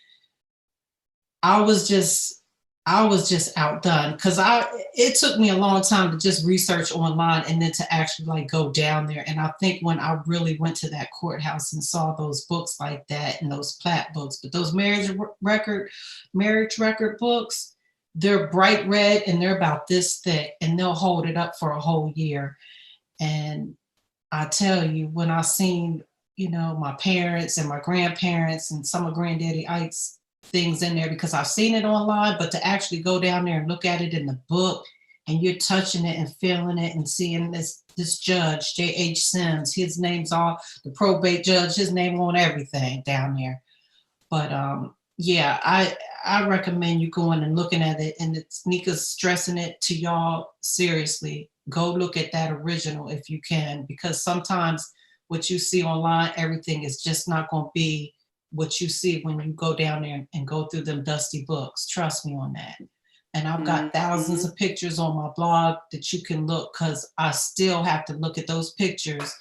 I was just outdone because it took me a long time to just research online and then to actually like go down there. And I think when I really went to that courthouse and saw those books like that and those plat books, but those marriage record books, they're bright red and they're about this thick and they'll hold it up for a whole year. And I tell you, when I seen, my parents and my grandparents and some of Granddaddy Ike's things in there, because I've seen it online, but to actually go down there and look at it in the book and you're touching it and feeling it and seeing this judge, J.H. Sims, his name's all the probate judge, his name on everything down there. But yeah, I recommend you going and looking at it, and Nika's stressing it to y'all seriously. Go look at that original if you can, because sometimes what you see online, everything is just not going to be what you see when you go down there and go through them dusty books. Trust me on that. And I've got thousands of pictures on my blog that you can look, because I still have to look at those pictures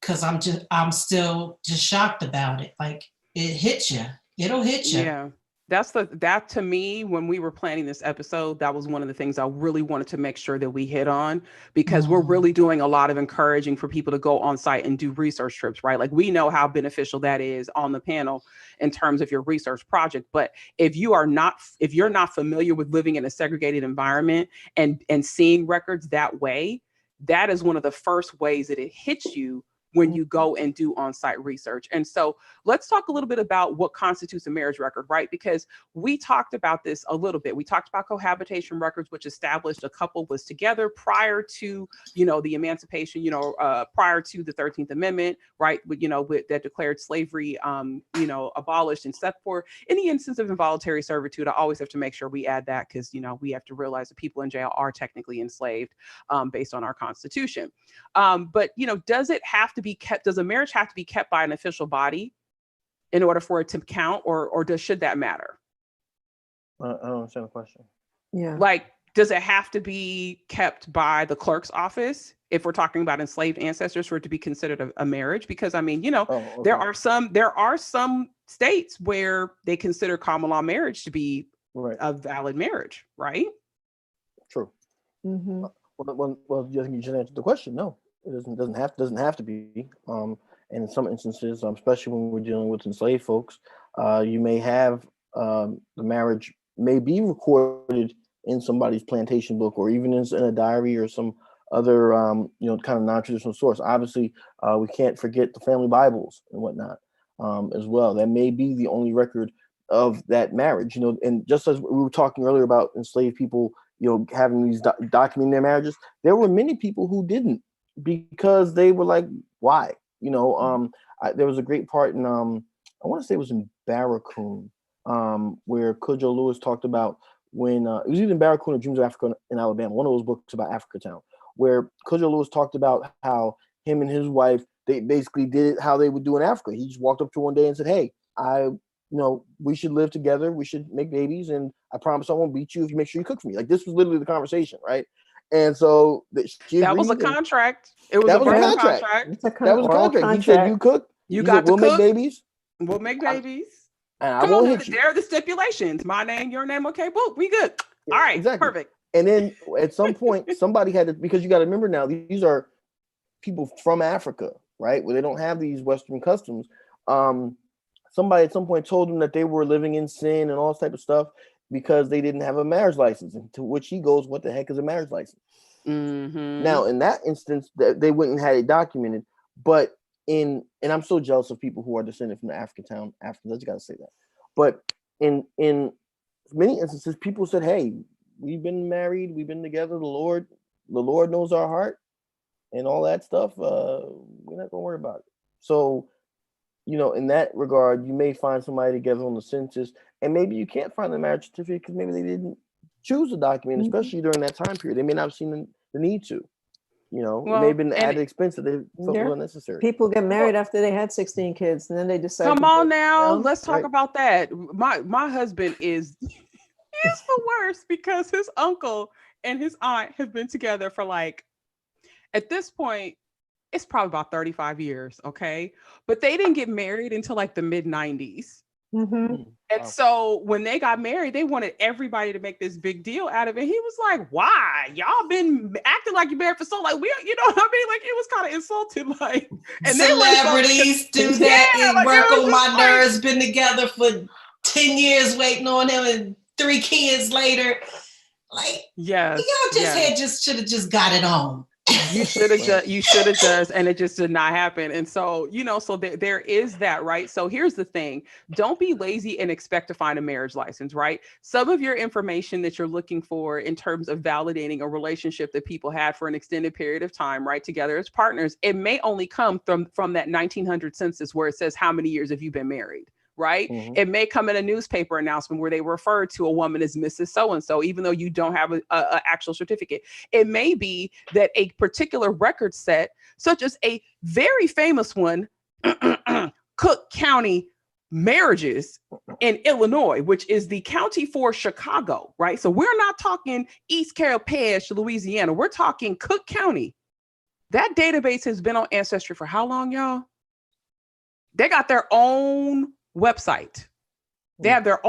because I'm still just shocked about it. Like, it hits you. It'll hit you. Yeah. That to me, when we were planning this episode, that was one of the things I really wanted to make sure that we hit on, because we're really doing a lot of encouraging for people to go on site and do research trips, right? Like, we know how beneficial that is on the panel in terms of your research project. But if you're not familiar with living in a segregated environment and seeing records that way, that is one of the first ways that it hits you when you go and do on-site research. And so let's talk a little bit about what constitutes a marriage record, right? Because we talked about this a little bit. We talked about cohabitation records, which established a couple was together prior to, the emancipation, prior to the 13th Amendment, right? That declared slavery, abolished and set for. In the instance of involuntary servitude, I always have to make sure we add that because, we have to realize that people in jail are technically enslaved based on our Constitution. But, does it have to be kept? Does a marriage have to be kept by an official body in order for it to count, or should that matter? I don't understand the question. Yeah. Like, does it have to be kept by the clerk's office if we're talking about enslaved ancestors for it to be considered a marriage? Because Okay. there are some states where they consider common law marriage to be a valid marriage, right? True. Mm-hmm. Well, you just answered the question. No, it doesn't have to be. And in some instances, especially when we're dealing with enslaved folks, you may have the marriage may be recorded in somebody's plantation book, or even in a diary or some other kind of non-traditional source. Obviously, we can't forget the family Bibles and whatnot as well. That may be the only record of that marriage. And just as we were talking earlier about enslaved people, having these documenting their marriages, there were many people who didn't, because they were like, why? There was a great part in I want to say it was in Barracoon, where Cujo Lewis talked about when it was either in Barracoon or Dreams of Africa in Alabama, one of those books about Africa Town, where Cujo Lewis talked about how him and his wife, they basically did it how they would do in Africa. He just walked up to her one day and said, hey, we should live together. We should make babies. And I promise I won't beat you if you make sure you cook for me. Like, this was literally the conversation, right? And so that was a contract. It was that a was a contract. That was a contract. He said, you cook. You got to we'll cook. make babies. We'll make babies. And Come I won't on, hit you. there are the stipulations. My name, your name. Okay, boom, we good. All right, exactly. Perfect. And then at some point, somebody had to, because you got to remember now, these are people from Africa, right? Where they don't have these Western customs. Somebody at some point told them that they were living in sin and all this type of stuff because they didn't have a marriage license. And to which he goes, what the heck is a marriage license? Mm-hmm. Now, in that instance, they wouldn't have it documented. But and I'm so jealous of people who are descended from the African town. Africans, I just got to say that. But in many instances, people said, hey, we've been married, we've been together, the Lord knows our heart and all that stuff. We're not gonna worry about it. So, in that regard, you may find somebody together on the census, and maybe you can't find the marriage certificate because maybe they didn't choose a document, especially during that time period. They may not have seen the need to. It may have been added expense that they felt was unnecessary. People get married after they had 16 kids, and then they decide. Come on now, let's talk about that. My husband is he's the worst because his uncle and his aunt have been together for at this point, it's probably about 35 years, okay? But they didn't get married until the mid-90s. Mm-hmm. And so when they got married, they wanted everybody to make this big deal out of it. He was like, why? Y'all been acting like you married for so long. You know what I mean? It was kind of insulted. And celebrities do that. It work on my nerves. Been together for 10 years waiting on him and 3 kids later. Yes. Y'all should have just got it on. You should have just, and it just did not happen. And so, so there is that, right? So here's the thing. Don't be lazy and expect to find a marriage license, right? Some of your information that you're looking for in terms of validating a relationship that people had for an extended period of time, right, together as partners, it may only come from that 1900 census where it says, how many years have you been married? Right? Mm-hmm. It may come in a newspaper announcement where they refer to a woman as Mrs. So-and-so, even though you don't have a actual certificate. It may be that a particular record set, such as a very famous one, Cook County marriages in Illinois, which is the county for Chicago, right? So we're not talking East Carrollton, Louisiana. We're talking Cook County. That database has been on Ancestry for how long, y'all? They got their own website. They have their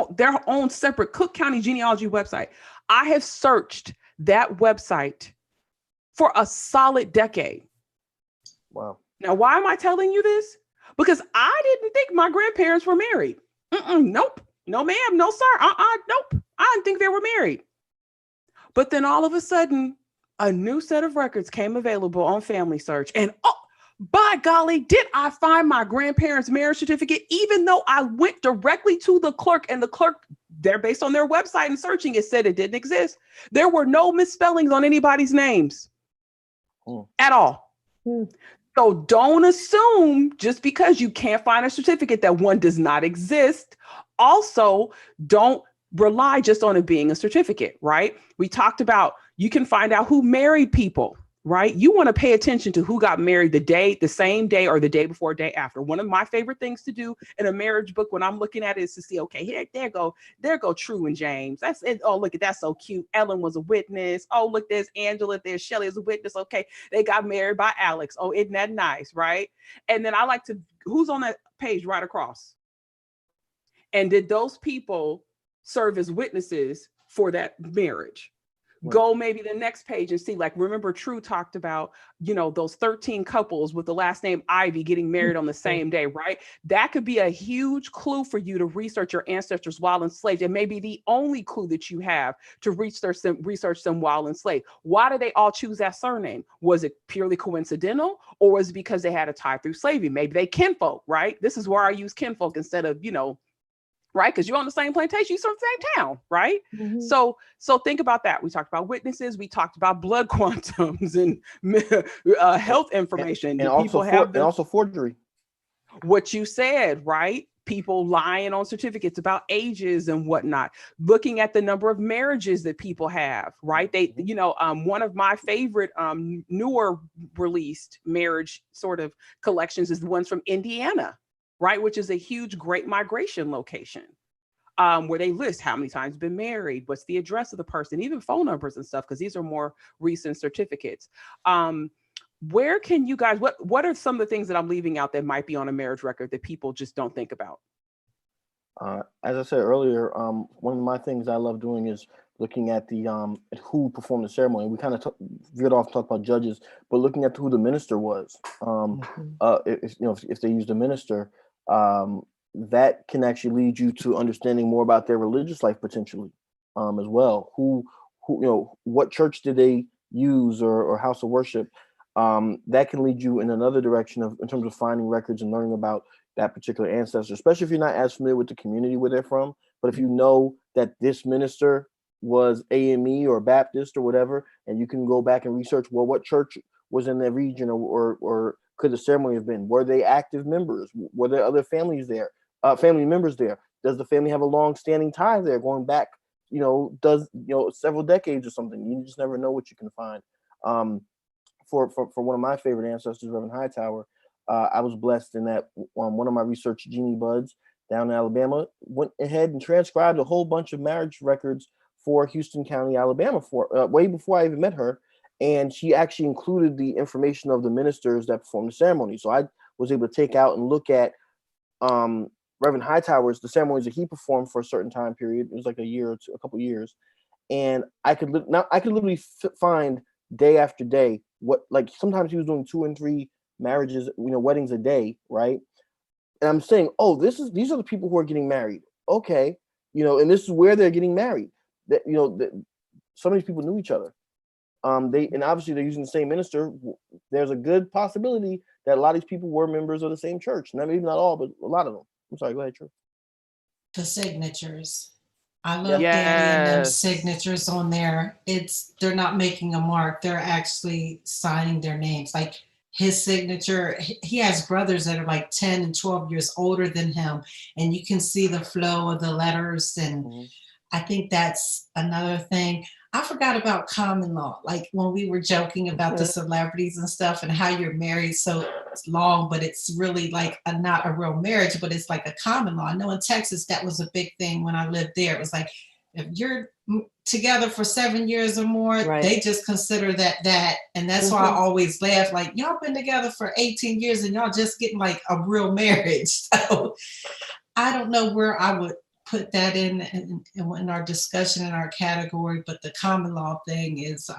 own separate Cook County genealogy website. I have searched that website for a solid decade. Wow. Now, why am I telling you this? Because I didn't think my grandparents were married. Nope. No, ma'am. No, sir. Nope. I didn't think they were married. But then all of a sudden, a new set of records came available on Family Search. And By golly, did I find my grandparents' marriage certificate, even though I went directly to the clerk, and the clerk, they're based on their website and searching, it said it didn't exist. There were no misspellings on anybody's names at all. So don't assume just because you can't find a certificate that one does not exist. Also, don't rely just on it being a certificate, right? We talked about you can find out who married people, right? You want to pay attention to who got married the same day or the day before, day after. One of my favorite things to do in a marriage book when I'm looking at it is to see, okay, there go True and James. That's it. Oh, look at that's so cute. Ellen was a witness. Oh, look, there's Angela. There's Shelley as a witness. Okay, they got married by Alex. Oh, isn't that nice, right? And then I like to, who's on that page right across? And did those people serve as witnesses for that marriage? Right. Go maybe the next page and see, like, remember True talked about, those 13 couples with the last name Ivy getting married on the same day, right? That could be a huge clue for you to research your ancestors while enslaved. It may be the only clue that you have to research them while enslaved. Why did they all choose that surname? Was it purely coincidental, or was it because they had a tie through slavery? Maybe they kinfolk, right? This is where I use kinfolk instead of, right? Because you're on the same plantation, you're from the same town, right? Mm-hmm. So think about that. We talked about witnesses, we talked about blood quantums and health information. And also forgery. What you said, right? People lying on certificates about ages and whatnot. Looking at the number of marriages that people have, right? They, one of my favorite newer released marriage sort of collections is the ones from Indiana, right? Which is a huge Great Migration location, where they list how many times been married, what's the address of the person, even phone numbers and stuff, because these are more recent certificates. Where can you guys, what are some of the things that I'm leaving out that might be on a marriage record that people just don't think about? As I said earlier, one of my things I love doing is looking at the at who performed the ceremony. We kind of veered off to talk about judges, but looking at who the minister was. If they used a minister, that can actually lead you to understanding more about their religious life potentially, as well. Who what church did they use or house of worship? That can lead you in another direction in terms of finding records and learning about that particular ancestor, especially if you're not as familiar with the community where they're from. But if you know that this minister was AME or Baptist or whatever, and you can go back and research, well, what church was in their region, or could the ceremony have been? Were they active members? Were there other families there? Family members there? Does the family have a long-standing tie there, going back, several decades or something? You just never know what you can find. For one of my favorite ancestors, Reverend Hightower, I was blessed in that one of my research genie buds down in Alabama went ahead and transcribed a whole bunch of marriage records for Houston County, Alabama, way before I even met her. And she actually included the information of the ministers that performed the ceremony. So I was able to take out and look at Reverend Hightower's, the ceremonies that he performed for a certain time period. It was like a year or two, a couple of years. And I could literally find day after day like sometimes he was doing 2 and 3 marriages, weddings a day, right? And I'm saying, these are the people who are getting married. Okay, and this is where they're getting married. That some of these people knew each other. And obviously they're using the same minister. There's a good possibility that a lot of these people were members of the same church. Maybe not all, but a lot of them. I'm sorry, go ahead, True. The signatures. I love Danny and them signatures on there. They're not making a mark. They're actually signing their names. Like his signature, he has brothers that are like 10 and 12 years older than him. And you can see the flow of the letters. And I think that's another thing. I forgot about common law. Like when we were joking about the celebrities and stuff and how you're married so long, but it's really like not a real marriage, but it's like a common law. I know in Texas, that was a big thing when I lived there. It was like, if you're together for 7 years or more, they just consider that. And that's why I always laugh, like, y'all been together for 18 years and y'all just getting like a real marriage. So I don't know where I would put that in our discussion in our category, but the common law thing is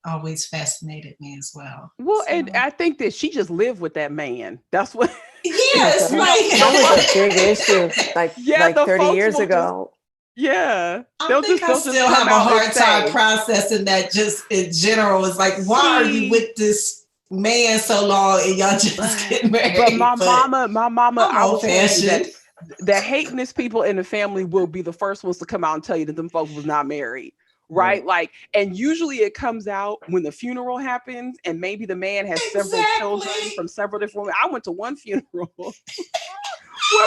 always fascinated me as well. Well, and I think that she just lived with that man. That's what. Yes, that was a big issue. Like 30 years ago. Yeah, I think I still have a hard time processing that. Just in general, it's like, why are you with this man so long and y'all just get married. But my mama, I will tell you that fashioned. the hatinous people in the family will be the first ones to come out and tell you that them folks was not married. Right. Like, and usually it comes out when the funeral happens and maybe the man has several children from several different women. I went to one funeral where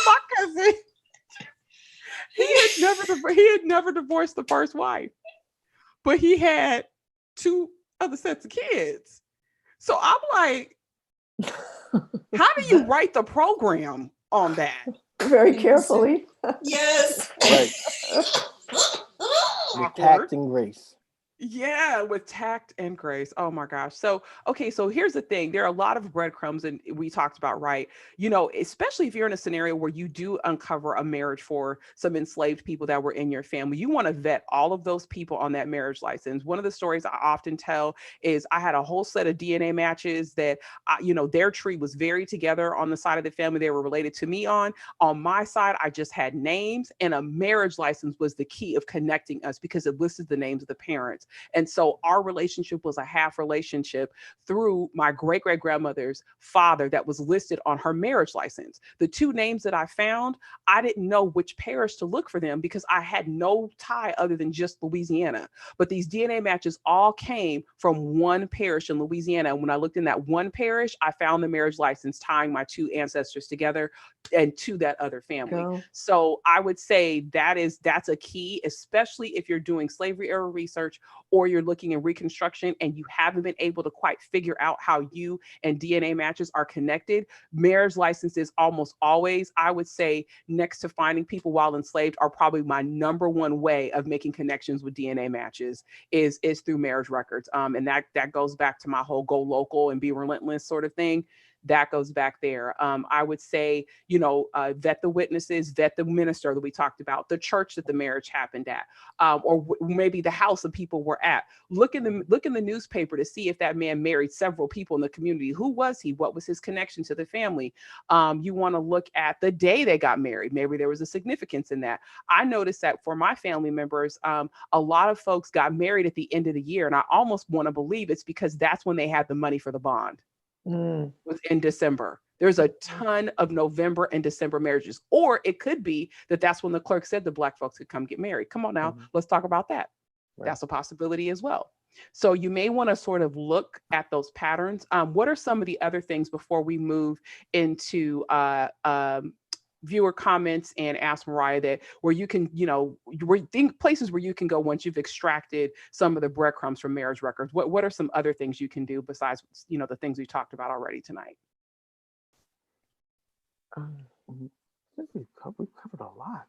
my cousin, he had never divorced the first wife, but he had 2 other sets of kids. So I'm like, how do you write the program on that? Very carefully. Yes. With tact and grace. Yeah, with tact and grace. Oh my gosh. So, okay, so here's the thing. There are a lot of breadcrumbs, and we talked about, right? You know, especially if you're in a scenario where you do uncover a marriage for some enslaved people that were in your family, you want to vet all of those people on that marriage license. One of the stories I often tell is I had a whole set of DNA matches that, their tree was very together on the side of the family they were related to me on. On my side, I just had names, and a marriage license was the key of connecting us because it listed the names of the parents. And so our relationship was a half relationship through my great-great-grandmother's father that was listed on her marriage license. The 2 names that I found, I didn't know which parish to look for them because I had no tie other than just Louisiana. But these DNA matches all came from one parish in Louisiana. And when I looked in that one parish, I found the marriage license tying my 2 ancestors together and to that other family. Go. So I would say that's a key, especially if you're doing slavery era research or you're looking in Reconstruction and you haven't been able to quite figure out how you and DNA matches are connected. Marriage licenses almost always, I would say, next to finding people while enslaved, are probably my number one way of making connections with DNA matches is through marriage records. And that goes back to my whole go local and be relentless sort of thing. That goes back there. I would say, vet the witnesses, vet the minister that we talked about, the church that the marriage happened at, or maybe the house the people were at. Look in the newspaper to see if that man married several people in the community. Who was he? What was his connection to the family? You want to look at the day they got married. Maybe there was a significance in that. I noticed that for my family members, a lot of folks got married at the end of the year, and I almost want to believe it's because that's when they had the money for the bond. Was in December. There's a ton of November and December marriages. Or it could be that that's when the clerk said the Black folks could come get married. Come on now, let's talk about that. Right. That's a possibility as well. So you may want to sort of look at those patterns. What are some of the other things before we move into viewer comments and ask Mariah that where you can, places where you can go once you've extracted some of the breadcrumbs from marriage records? What are some other things you can do besides, the things we talked about already tonight? I think we've covered a lot.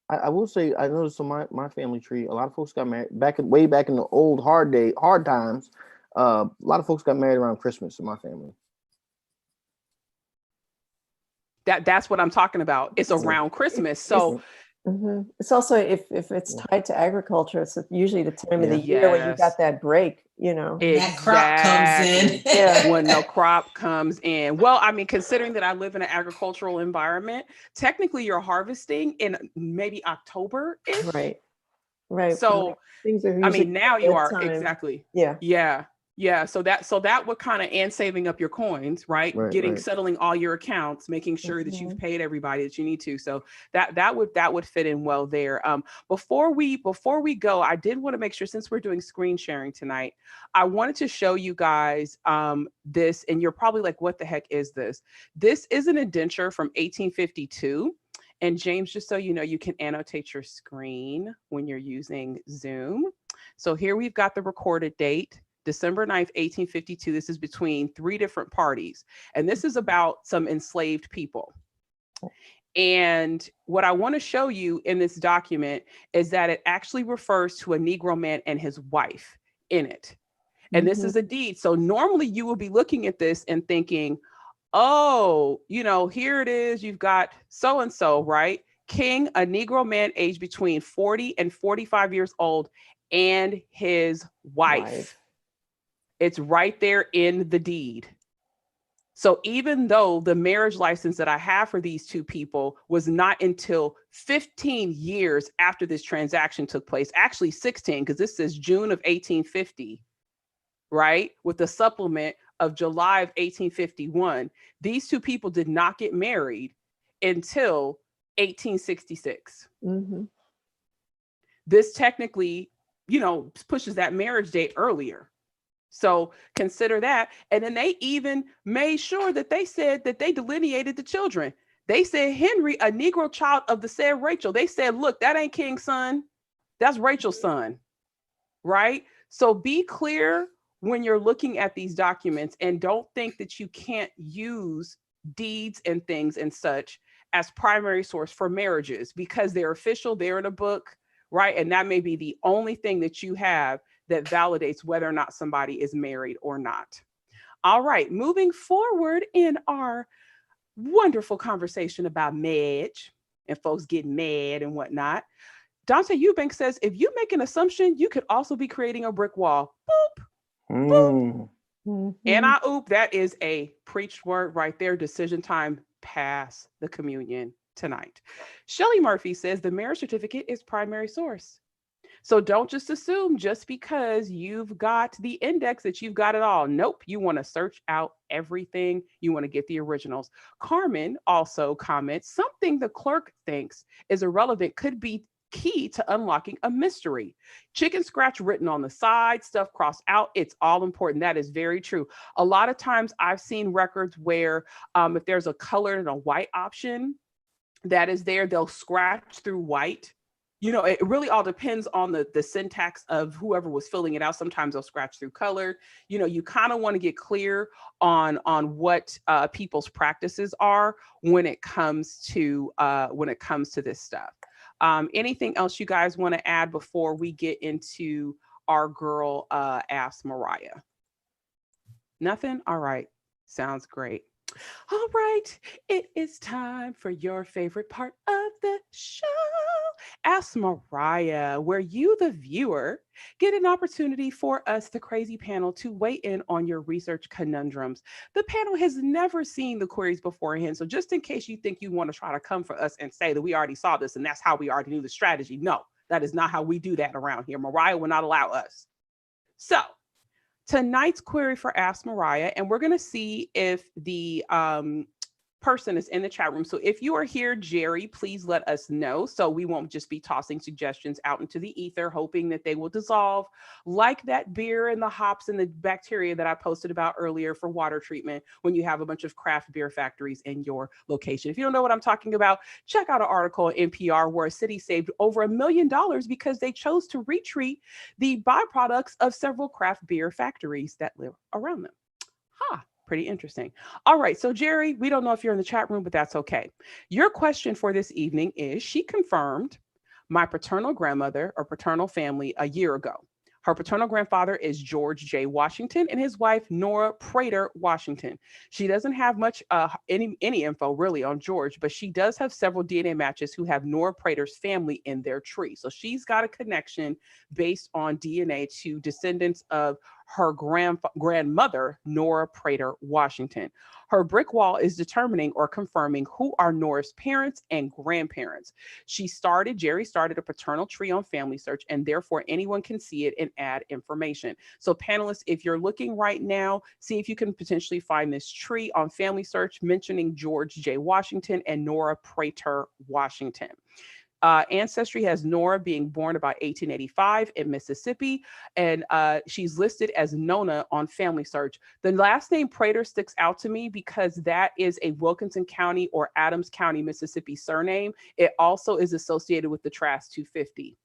I will say, I noticed on my family tree, a lot of folks got married way back in the old hard times. A lot of folks got married around Christmas in my family. That's what I'm talking about. It's around Christmas. So it's also if it's tied to agriculture, it's usually the time of the year when you got that break, Exactly. That crop comes in. Yeah. When the crop comes in. Well, I mean, considering that I live in an agricultural environment, technically you're harvesting in maybe October. Right. So things are now you are time. exactly. Yeah. So that would kind of, and saving up your coins, right? Settling all your accounts, making sure that you've paid everybody that you need to. So that would fit in well there. Before we go, I did want to make sure, since we're doing screen sharing tonight, I wanted to show you guys this, and you're probably like, what the heck is this? This is an indenture from 1852. And James, just so you know, you can annotate your screen when you're using Zoom. So here we've got the recorded date. December 9th, 1852. This is between 3 different parties. And this is about some enslaved people. And what I want to show you in this document is that it actually refers to a Negro man and his wife in it. And this is a deed. So normally you will be looking at this and thinking, oh, here it is. You've got so-and-so, right? King, a Negro man aged between 40 and 45 years old, and his wife. It's right there in the deed. So even though the marriage license that I have for these 2 people was not until 15 years after this transaction took place, actually 16, because this says June of 1850, right? With the supplement of July of 1851, these two people did not get married until 1866. Mm-hmm. This technically, pushes that marriage date earlier. So consider that. And then they even made sure that they said that they delineated the children. They said Henry, a Negro child of the said Rachel. They said, look, that ain't King's son. That's Rachel's son. Right? So be clear when you're looking at these documents, and don't think that you can't use deeds and things and such as primary source for marriages, because they're official, they're in a book, right? And that may be the only thing that you have that validates whether or not somebody is married or not. All right, moving forward in our wonderful conversation about marriage and folks getting mad and whatnot. Dante Eubank says, if you make an assumption, you could also be creating a brick wall. Boop, boop. Mm-hmm. And I oop, that is a preached word right there. Decision time, pass the communion tonight. Shelley Murphy says the marriage certificate is primary source. So don't just assume just because you've got the index that you've got it all. Nope. You want to search out everything. You want to get the originals. Carmen also comments, something the clerk thinks is irrelevant could be key to unlocking a mystery. Chicken scratch written on the side, stuff crossed out. It's all important. That is very true. A lot of times I've seen records where if there's a colored and a white option that is there, they'll scratch through white. It really all depends on the syntax of whoever was filling it out. Sometimes they'll scratch through color. You kind of want to get clear on what people's practices are when it comes to this stuff. Anything else you guys want to add before we get into our girl Ask Mariah? Nothing? All right. Sounds great. All right, it is time for your favorite part of the show, Ask Mariah, where you, the viewer, get an opportunity for us, the crazy panel, to weigh in on your research conundrums. The panel has never seen the queries beforehand, so just in case you think you want to try to come for us and say that we already saw this and that's how we already knew the strategy, no, that is not how we do that around here. Mariah will not allow us. So, tonight's query for Ask Mariah, and we're going to see if the person is in the chat room. So if you are here, Jerry, please let us know so we won't just be tossing suggestions out into the ether, hoping that they will dissolve like that beer and the hops and the bacteria that I posted about earlier for water treatment when you have a bunch of craft beer factories in your location. If you don't know what I'm talking about, check out an article on NPR where a city saved over $1 million because they chose to retreat the byproducts of several craft beer factories that live around them. Pretty interesting. All right. So, Jerry, we don't know if you're in the chat room, but that's okay. Your question for this evening is, she confirmed my paternal grandmother or paternal family a year ago. Her paternal grandfather is George J. Washington and his wife, Nora Prater Washington. She doesn't have much, any info really on George, but she does have several DNA matches who have Nora Prater's family in their tree. So she's got a connection based on DNA to descendants of her grandmother, Nora Prater Washington. Her brick wall is determining or confirming who are Nora's parents and grandparents. Jerry started a paternal tree on Family Search, and therefore anyone can see it and add information. So panelists, if you're looking right now, see if you can potentially find this tree on Family Search mentioning George J. Washington and Nora Prater Washington. Ancestry has Nora being born about 1885 in Mississippi, and she's listed as Nona on Family Search. The last name Prater sticks out to me because that is a Wilkinson County or Adams County, Mississippi surname. It also is associated with the Trask 250.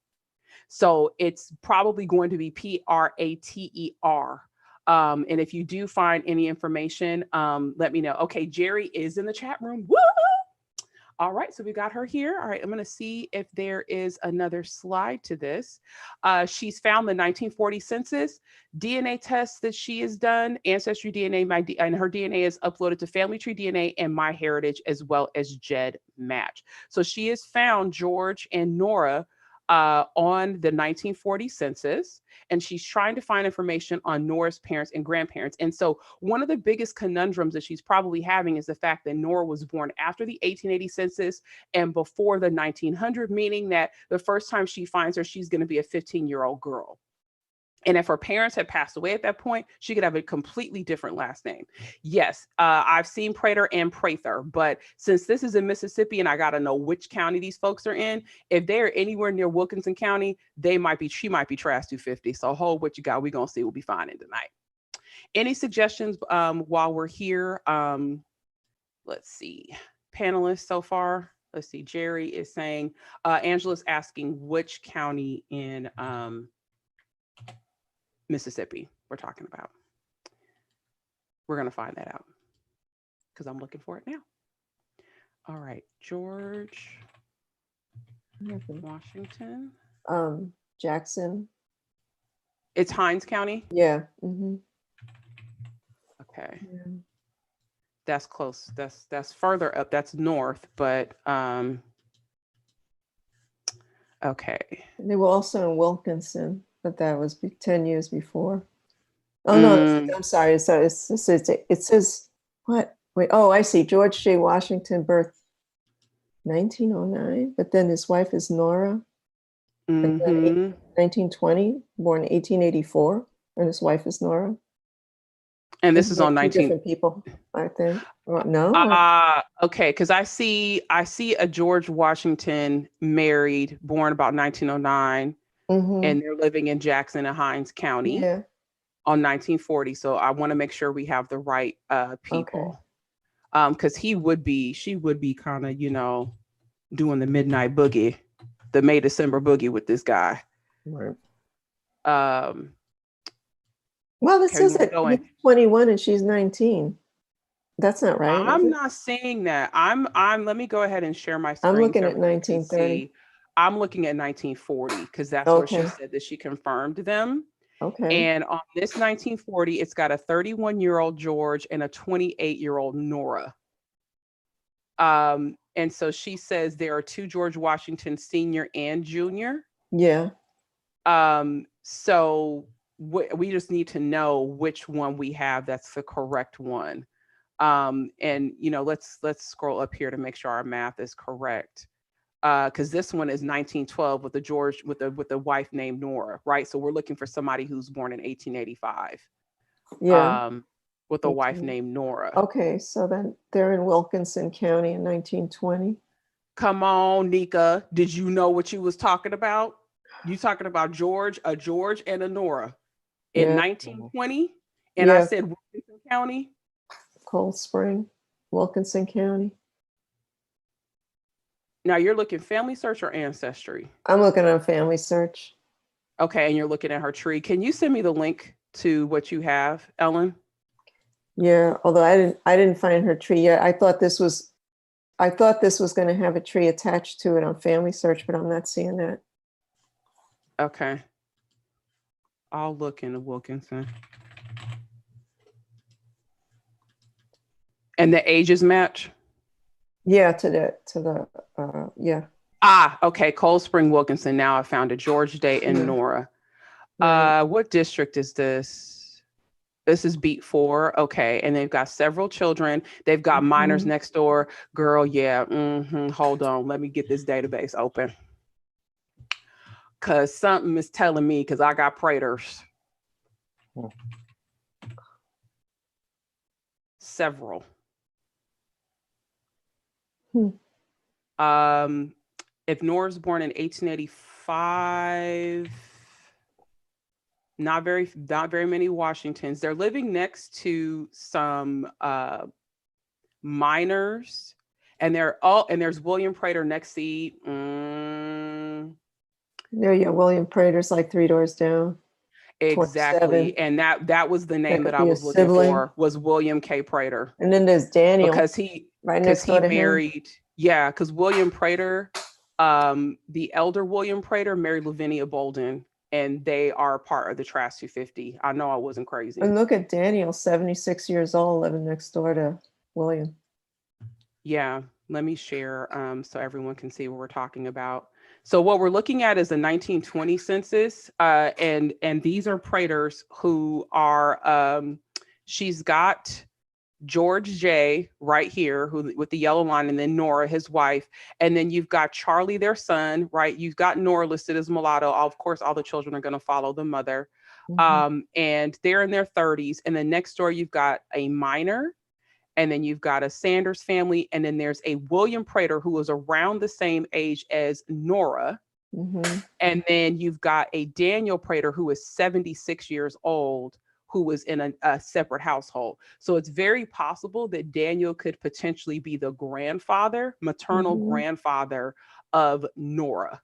So it's probably going to be Prater. And if you do find any information, let me know. Okay, Jerry is in the chat room. Woo! All right, so we got her here. All right, I'm going to see if there is another slide to this. She's found the 1940 census DNA tests that she has done, Ancestry DNA, and her DNA is uploaded to Family Tree DNA and MyHeritage, as well as GEDmatch. So she has found George and Nora on the 1940 census, and she's trying to find information on Nora's parents and grandparents. And so one of the biggest conundrums that she's probably having is the fact that Nora was born after the 1880 census and before the 1900, meaning that the first time she finds her, she's going to be a 15-year-old girl. And if her parents had passed away at that point, she could have a completely different last name. Yes, I've seen Prater and Prater, but since this is in Mississippi and I got to know which county these folks are in, if they're anywhere near Wilkinson County, she might be trash 250. So hold what you got. We're going to see. We'll be finding tonight. Any suggestions while we're here? Let's see. Panelists so far. Let's see. Jerry is saying, Angela's asking which county in Mississippi we're talking about. We're going to find that out because I'm looking for it now. All right. George Washington. Jackson. It's Hinds County? Yeah. Mm-hmm. Okay. Yeah. That's close. That's further up. That's north, but okay. They were also in Wilkinson, but that was 10 years before. Oh no, I'm sorry. So it says what? Wait, oh, I see. George J. Washington, birth 1909, but then his wife is Nora. And then 1920, born 1884, and his wife is Nora. And this is on 19 different people, I think. No. Okay, because I see a George Washington married, born about 1909, and they're living in Jackson and Hinds County on 1940. So I want to make sure we have the right people, because she would be kind of doing the midnight boogie, the May December boogie with this guy. Right. Well, it says that he's 21 and she's 19. That's not right. I'm not saying that. I'm let me go ahead and share my screen. I'm looking at 1930. I'm looking at 1940 because that's where she said that she confirmed them. Okay. And on this 1940, it's got a 31-year-old George and a 28-year-old Nora. And so she says there are two George Washington Sr. and Jr. Yeah. So we just need to know which one we have that's the correct one. And let's scroll up here to make sure our math is correct. Because this one is 1912 with the wife named Nora, right? So we're looking for somebody who's born in 1885. Yeah. With a wife named Nora. Okay, so then they're in Wilkinson County in 1920. Come on, Nika. Did you know what you was talking about? You talking about a George and a Nora in 1920? And I said Wilkinson County. Cold Spring, Wilkinson County. Now you're looking Family Search or Ancestry? I'm looking at Family Search. Okay, and you're looking at her tree. Can you send me the link to what you have, Ellen? Yeah, although I didn't find her tree yet. I thought this was going to have a tree attached to it on Family Search, but I'm not seeing that. Okay. I'll look into Wilkinson. And the ages match? Yeah, to the yeah. Okay. Cold Spring, Wilkinson. Now I found it. George Day and Nora. What district is this? This is beat 4. Okay. And they've got several children. They've got minors next door. Girl, yeah. Hold on. Let me get this database open. Because something is telling me, because I got Praters. Several. If Nora's born in 1885, not very many Washingtons. They're living next to some minors, and there's William Prater next seat. Yeah, William Prater's like 3 doors down. Exactly. 27. And that was the name that I was looking for, was William K. Prater. And then there's Daniel. Because he married, because William Prater, the elder William Prater married Lavinia Bolden, and they are part of the Trash 250. I know I wasn't crazy. And look at Daniel, 76 years old, living next door to William. Yeah. Let me share so everyone can see what we're talking about. So what we're looking at is the 1920 census, and these are Praters who are, she's got George J right here, who with the yellow line, and then Nora, his wife. And then you've got Charlie, their son, right? You've got Nora listed as mulatto. Of course, all the children are going to follow the mother. And they're in their 30s. And then next door, you've got a minor, and then you've got a Sanders family. And then there's a William Prater who was around the same age as Nora. And then you've got a Daniel Prater who is 76 years old, who was in a separate household. So it's very possible that Daniel could potentially be the grandfather, maternal grandfather of Nora.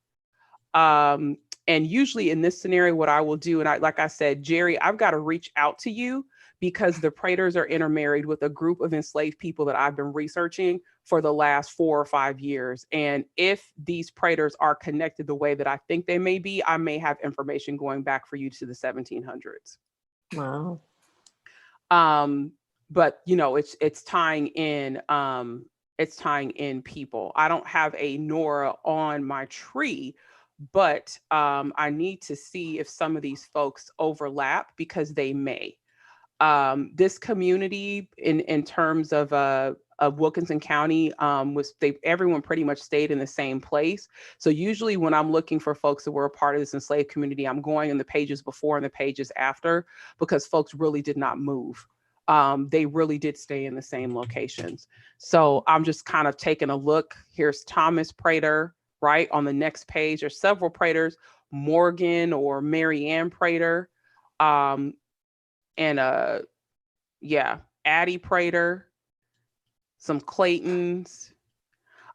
And usually in this scenario, what I will do, and like I said, Jerry, I've got to reach out to you because the Praters are intermarried with a group of enslaved people that I've been researching for the last 4 or 5 years. And if these Praters are connected the way that I think they may be, I may have information going back for you to the 1700s. Wow. But you know, it's tying in people. I don't have a Nora on my tree, but I need to see if some of these folks overlap because they may. This community in terms of Wilkinson County everyone pretty much stayed in the same place. So usually when I'm looking for folks that were a part of this enslaved community, I'm going in the pages before and the pages after because folks really did not move. They really did stay in the same locations. So I'm just kind of taking a look. Here's Thomas Prater, right? On the next page, there's several Praters, Morgan or Mary Ann Prater. And Addie Prater, some Claytons.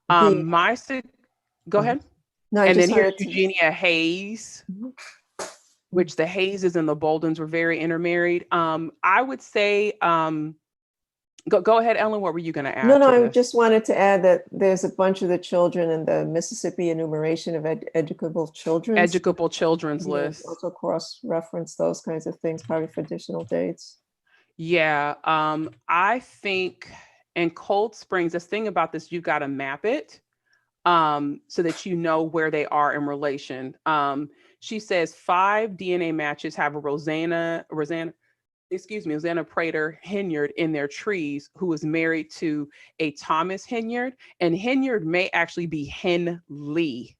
Go ahead. No, and then here's Eugenia Hayes, which the Hayeses and the Boldens were very intermarried. I would say, go ahead, Ellen, what were you going to add? No, I just wanted to add that there's a bunch of the children in the Mississippi enumeration of educable children. Educable children's list. Also cross-reference those kinds of things, probably for additional dates. Yeah, I think in Cold Springs, the thing about this, you've got to map it so that you know where they are in relation. She says 5 DNA matches have a Rosanna Prater Henyard in their trees, who was married to a Thomas Henyard, and Henyard may actually be Henley.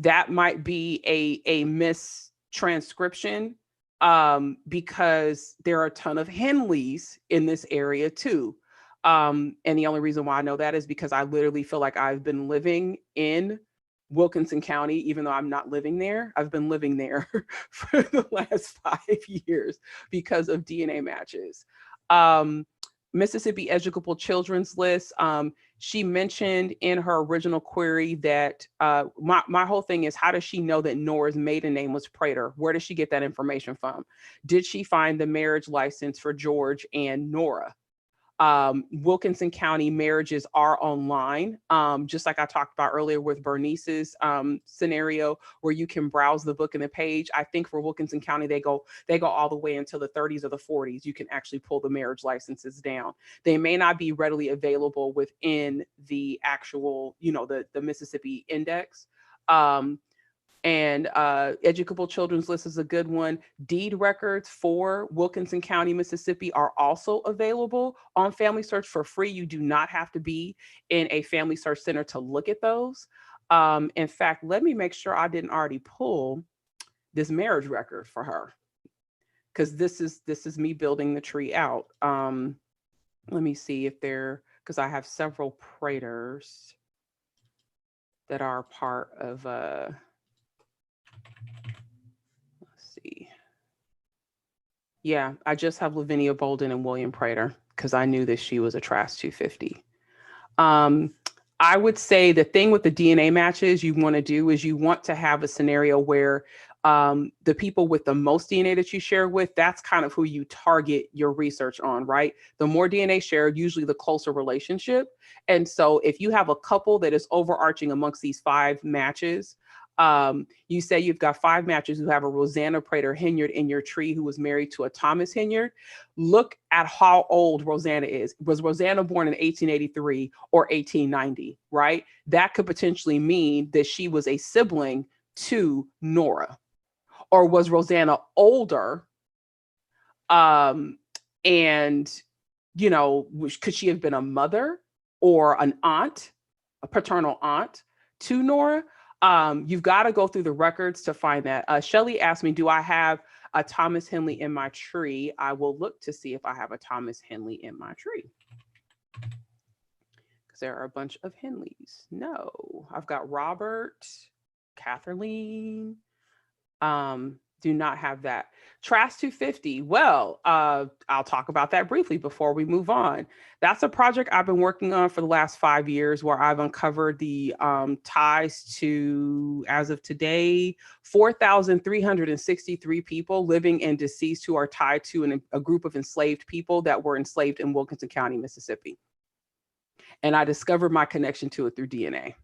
That might be a mistranscription because there are a ton of Henleys in this area too. And the only reason why I know that is because I literally feel like I've been living in Wilkinson County, even though I'm not living there. I've been living there for the last 5 years because of DNA matches. Mississippi Educable Children's List. She mentioned in her original query that my whole thing is, how does she know that Nora's maiden name was Prater? Where does she get that information from? Did she find the marriage license for George and Nora? Wilkinson County marriages are online, just like I talked about earlier with Bernice's scenario, where you can browse the book and the page. I think for Wilkinson County, they go all the way until the 30s or the 40s. You can actually pull the marriage licenses down. They may not be readily available within the actual, the Mississippi index. And Educable Children's List is a good one. Deed records for Wilkinson County, Mississippi are also available on Family Search for free. You do not have to be in a Family Search Center to look at those. In fact, let me make sure I didn't already pull this marriage record for her, because this is me building the tree out. Let me see if because I have several Praters that are part of yeah, I just have Lavinia Bolden and William Prater because I knew that she was a Trask 250. I would say the thing with the DNA matches you want to do is you want to have a scenario where the people with the most DNA that you share with, that's kind of who you target your research on, right? The more DNA shared, usually the closer relationship. And so if you have a couple that is overarching amongst these 5 matches, you say you've got 5 matches who have a Rosanna Prater Henyard in your tree who was married to a Thomas Henyard. Look at how old Rosanna is. Was Rosanna born in 1883 or 1890, right? That could potentially mean that she was a sibling to Nora. Or was Rosanna older And, you know, could she have been a mother or an aunt, a paternal aunt to Nora? You've got to go through the records to find that. Shelley asked me, do I have a Thomas Henley in my tree? I will look to see if I have a Thomas Henley in my tree. Because there are a bunch of Henleys. No, I've got Robert, Kathleen. Do not have that. Trask 250. Well, I'll talk about that briefly before we move on. That's a project I've been working on for the last 5 years, where I've uncovered the ties to, as of today, 4,363 people living and deceased who are tied to a group of enslaved people that were enslaved in Wilkinson County, Mississippi. And I discovered my connection to it through DNA.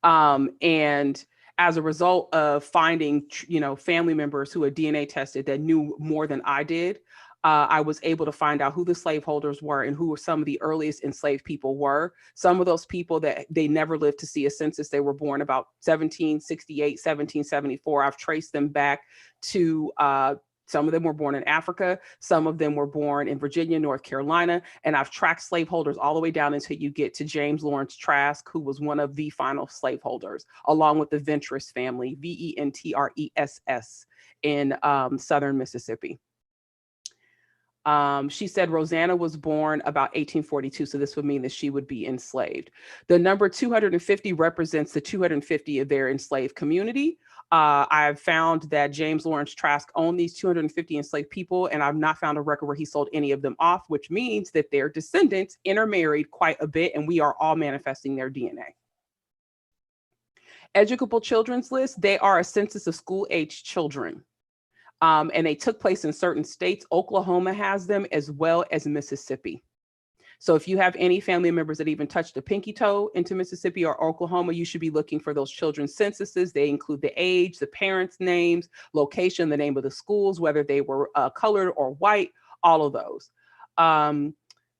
And as a result of finding, you know, family members who had DNA tested that knew more than I did, I was able to find out who the slaveholders were and who some of the earliest enslaved people were. Some of those people that they never lived to see a census, they were born about 1768, 1774. I've traced them back to some of them were born in Africa. Some of them were born in Virginia, North Carolina. And I've tracked slaveholders all the way down until you get to James Lawrence Trask, who was one of the final slaveholders, along with the Ventris family, Ventress, in Southern Mississippi. She said Rosanna was born about 1842. So this would mean that she would be enslaved. The number 250 represents the 250 of their enslaved community. I've found that James Lawrence Trask owned these 250 enslaved people, and I've not found a record where he sold any of them off, which means that their descendants intermarried quite a bit, and we are all manifesting their DNA. Educable Children's List, they are a census of school-age children. And they took place in certain states. Oklahoma has them, as well as Mississippi. So if you have any family members that even touched a pinky toe into Mississippi or Oklahoma, you should be looking for those children's censuses. They include the age, the parents' names, location, the name of the schools, whether they were colored or white, all of those.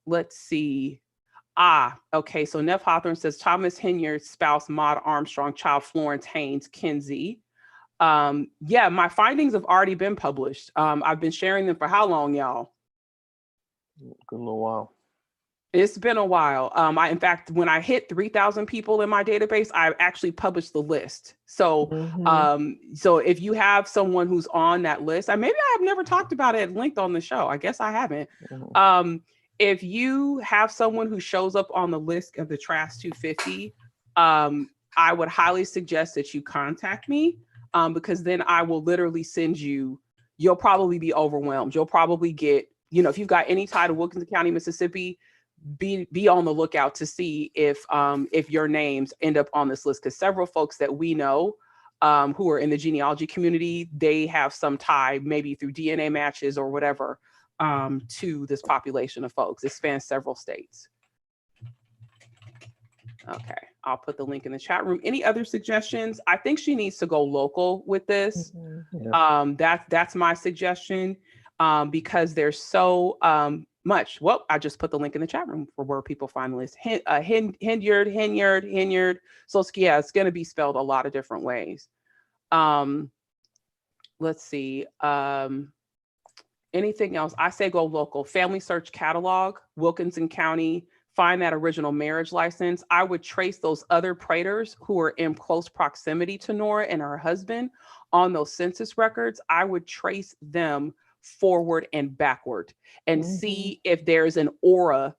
Let's see. Okay. So Neff Hawthorne says Thomas Henyard's spouse, Maud Armstrong, child Florence Haynes Kinsey. Yeah, my findings have already been published. I've been sharing them for how long, y'all? Good little while. It's been a while. In fact, when I hit 3,000 people in my database, I actually published the list. So, so if you have someone who's on that list, maybe I have never talked about it at length on the show. I guess I haven't. If you have someone who shows up on the list of the Trask 250, I would highly suggest that you contact me, because then I will literally send you, you'll probably be overwhelmed. You'll probably get, you know, if you've got any tie to Wilkinson County, Mississippi, be on the lookout to see if your names end up on this list, because several folks that we know who are in the genealogy community, they have some tie, maybe through DNA matches or whatever, to this population of folks. It spans several states. Okay, I'll put the link in the chat room. Any other suggestions? I think she needs to go local with this. That's my suggestion, because there's so much. Well, I just put the link in the chat room for where people find the list. Henyard. So yeah, it's going to be spelled a lot of different ways. Let's see. Anything else? I say go local. Family search catalog, Wilkinson County. Find that original marriage license. I would trace those other Praters who are in close proximity to Nora and her husband on those census records. I would trace them forward and backward and see if there's an aura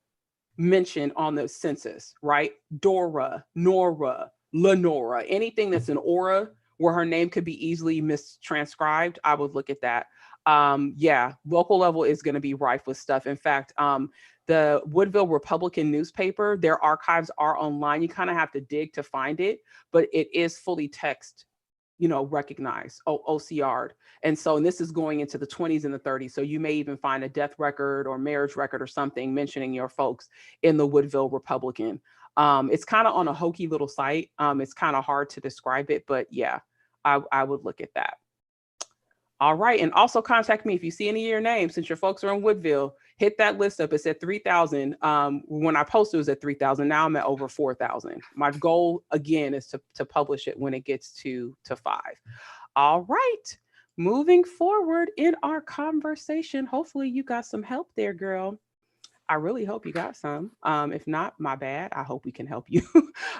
mentioned on the census, right? Dora, Nora, Lenora, anything that's an aura where her name could be easily mistranscribed, I would look at that. Yeah, local level is going to be rife with stuff. In fact, the Woodville Republican newspaper, their archives are online. You kind of have to dig to find it, but it is fully text, you know, recognized, OCR'd. And so, and this is going into the 20s and the 30s. So you may even find a death record or marriage record or something mentioning your folks in the Woodville Republican. It's kind of on a hokey little site. It's kind of hard to describe it, but yeah, I would look at that. All right. And also contact me if you see any of your names, since your folks are in Woodville, hit that list up. It's at 3,000. When I posted, it was at 3,000. Now I'm at over 4,000. My goal, again, is to publish it when it gets to 5. All right. moving forward in our conversation, hopefully you got some help there, girl. I really hope you got some. If not, my bad. I hope we can help you.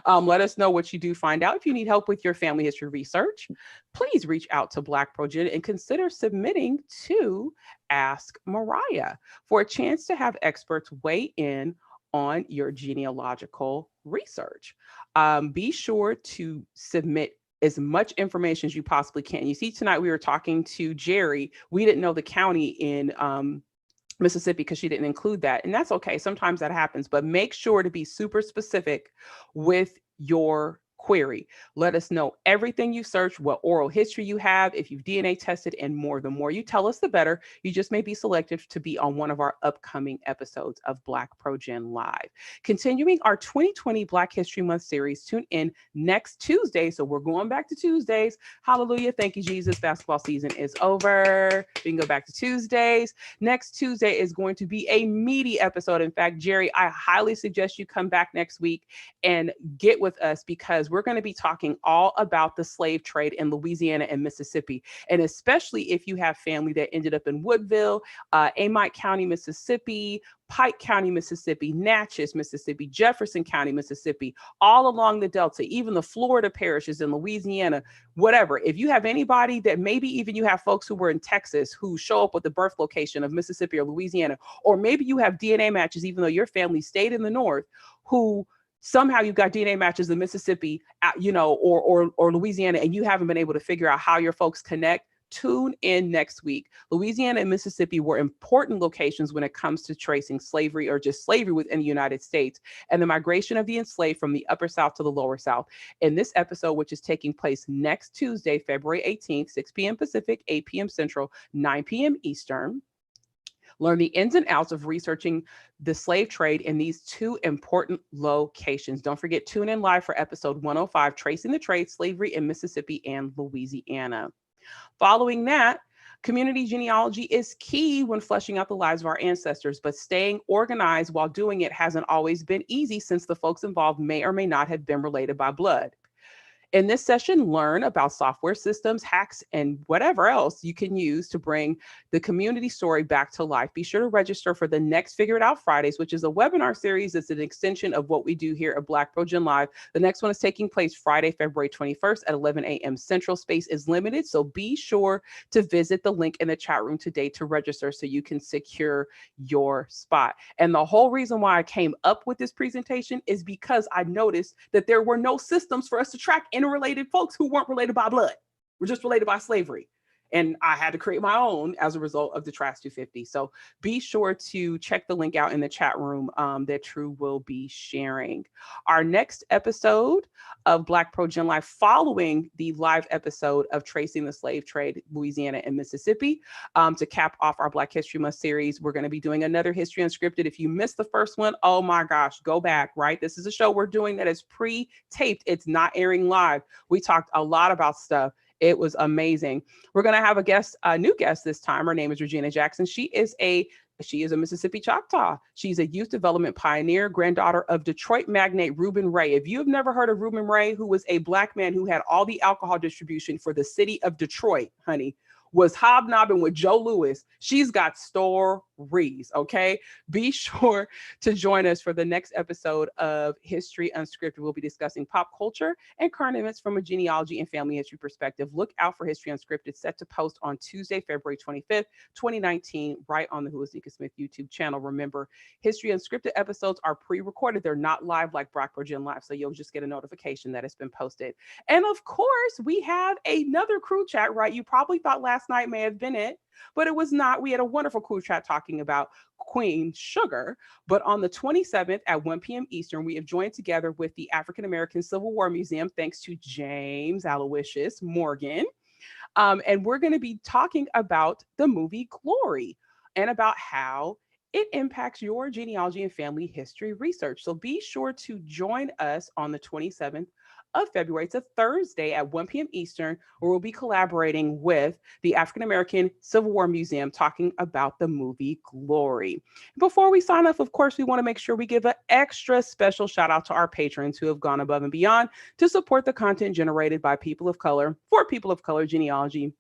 Let us know what you do find out. If you need help with your family history research, please reach out to BlackProGen and consider submitting to Ask Mariah for a chance to have experts weigh in on your genealogical research. Be sure to submit as much information as you possibly can. You see, tonight we were talking to Jerry. We didn't know the county in Mississippi because she didn't include that. And that's okay. Sometimes that happens, but make sure to be super specific with your query. Let us know everything you search, what oral history you have, if you've DNA tested, and more. The more you tell us, the better. You just may be selected to be on one of our upcoming episodes of BlackProGen Live. Continuing our 2020 Black History Month series, tune in next Tuesday. So we're going back to Tuesdays. Hallelujah. Thank you, Jesus. Basketball season is over. We can go back to Tuesdays. Next Tuesday is going to be a meaty episode. In fact, Jerry, I highly suggest you come back next week and get with us because we're going to be talking all about the slave trade in Louisiana and Mississippi. And especially if you have family that ended up in Woodville, Amite County, Mississippi, Pike County, Mississippi, Natchez, Mississippi, Jefferson County, Mississippi, all along the Delta, even the Florida parishes in Louisiana, whatever. If you have anybody that maybe even you have folks who were in Texas who show up with the birth location of Mississippi or Louisiana, or maybe you have DNA matches, even though your family stayed in the North, who somehow you've got DNA matches in Mississippi, or Louisiana, and you haven't been able to figure out how your folks connect. Tune in next week. Louisiana and Mississippi were important locations when it comes to tracing slavery or just slavery within the United States and the migration of the enslaved from the upper South to the lower South. In this episode, which is taking place next Tuesday, February 18th, 6 p.m. Pacific, 8 p.m. Central, 9 p.m. Eastern, learn the ins and outs of researching the slave trade in these two important locations. Don't forget, tune in live for episode 105, Tracing the Trade, Slavery in Mississippi and Louisiana. Following that, community genealogy is key when fleshing out the lives of our ancestors, but staying organized while doing it hasn't always been easy since the folks involved may or may not have been related by blood. In this session, learn about software systems, hacks, and whatever else you can use to bring the community story back to life. Be sure to register for the next Figure It Out Fridays, which is a webinar series that's an extension of what we do here at BlackProGen Live. The next one is taking place Friday, February 21st at 11 a.m. Central. Space is limited, so be sure to visit the link in the chat room today to register so you can secure your spot. And the whole reason why I came up with this presentation is because I noticed that there were no systems for us to track interrelated folks who weren't related by blood. We're just related by slavery. And I had to create my own as a result of the TRAS 250. So be sure to check the link out in the chat room that True will be sharing. Our next episode of BlackProGen Live, following the live episode of Tracing the Slave Trade, Louisiana and Mississippi, to cap off our Black History Month series, we're going to be doing another History Unscripted. If you missed the first one, oh my gosh, go back, right? This is a show we're doing that is pre-taped. It's not airing live. We talked a lot about stuff. It was amazing. We're going to have a new guest this time. Her name is Regina Jackson. She is a Mississippi Choctaw. She's a youth development pioneer, granddaughter of Detroit magnate Reuben Ray. If you have never heard of Reuben Ray, who was a Black man who had all the alcohol distribution for the city of Detroit, honey, was hobnobbing with Joe Louis. She's got stories, okay? Be sure to join us for the next episode of History Unscripted. We'll be discussing pop culture and current events from a genealogy and family history perspective. Look out for History Unscripted, set to post on Tuesday, February 25th, 2019, right on the Who is Nika Smith YouTube channel. Remember, History Unscripted episodes are pre-recorded. They're not live like BlackProGen Live, so you'll just get a notification that it's been posted. And of course, we have another crew chat, right? You probably thought last night may have been it, but it was not. We had a wonderful crew chat talking about Queen Sugar. But on the 27th at 1 p.m. Eastern, we have joined together with the African American Civil War Museum, thanks to James Aloysius Morgan. And we're going to be talking about the movie Glory and about how it impacts your genealogy and family history research. So be sure to join us on the 27th of February. It's a Thursday at 1 p.m. Eastern, where we'll be collaborating with the African American Civil War Museum talking about the movie Glory. Before we sign off, of course, we want to make sure we give an extra special shout out to our patrons who have gone above and beyond to support the content generated by people of color, for people of color genealogy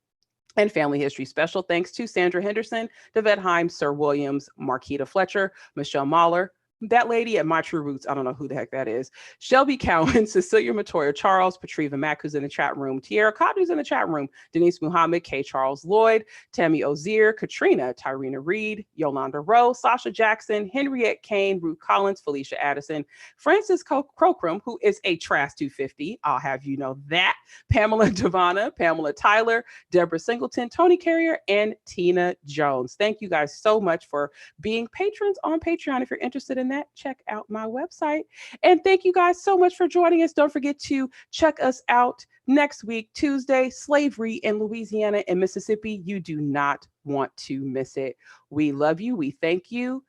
And family history. Special thanks to Sandra Henderson, Devette Heim, Sir Williams, Marquita Fletcher, Michelle Mahler, that lady at My True Roots, I don't know who the heck that is, Shelby Cowan, Cecilia Matoya Charles, Patriva Mack, who's in the chat room, Tierra Cott, who's in the chat room, Denise Muhammad, K. Charles Lloyd, Tammy Ozier, Katrina, Tyrena Reed, Yolanda Rowe, Sasha Jackson, Henriette Kane, Ruth Collins, Felicia Addison, Francis Crocrum, who is a Trash 250, I'll have you know that, Pamela Devana, Pamela Tyler, Deborah Singleton, Tony Carrier, and Tina Jones. Thank you guys so much for being patrons on Patreon. If you're interested in that, check out my website. And thank you guys so much for joining us. Don't forget to check us out next week, Tuesday, Slavery in Louisiana and Mississippi. You do not want to miss it. We love you. We thank you.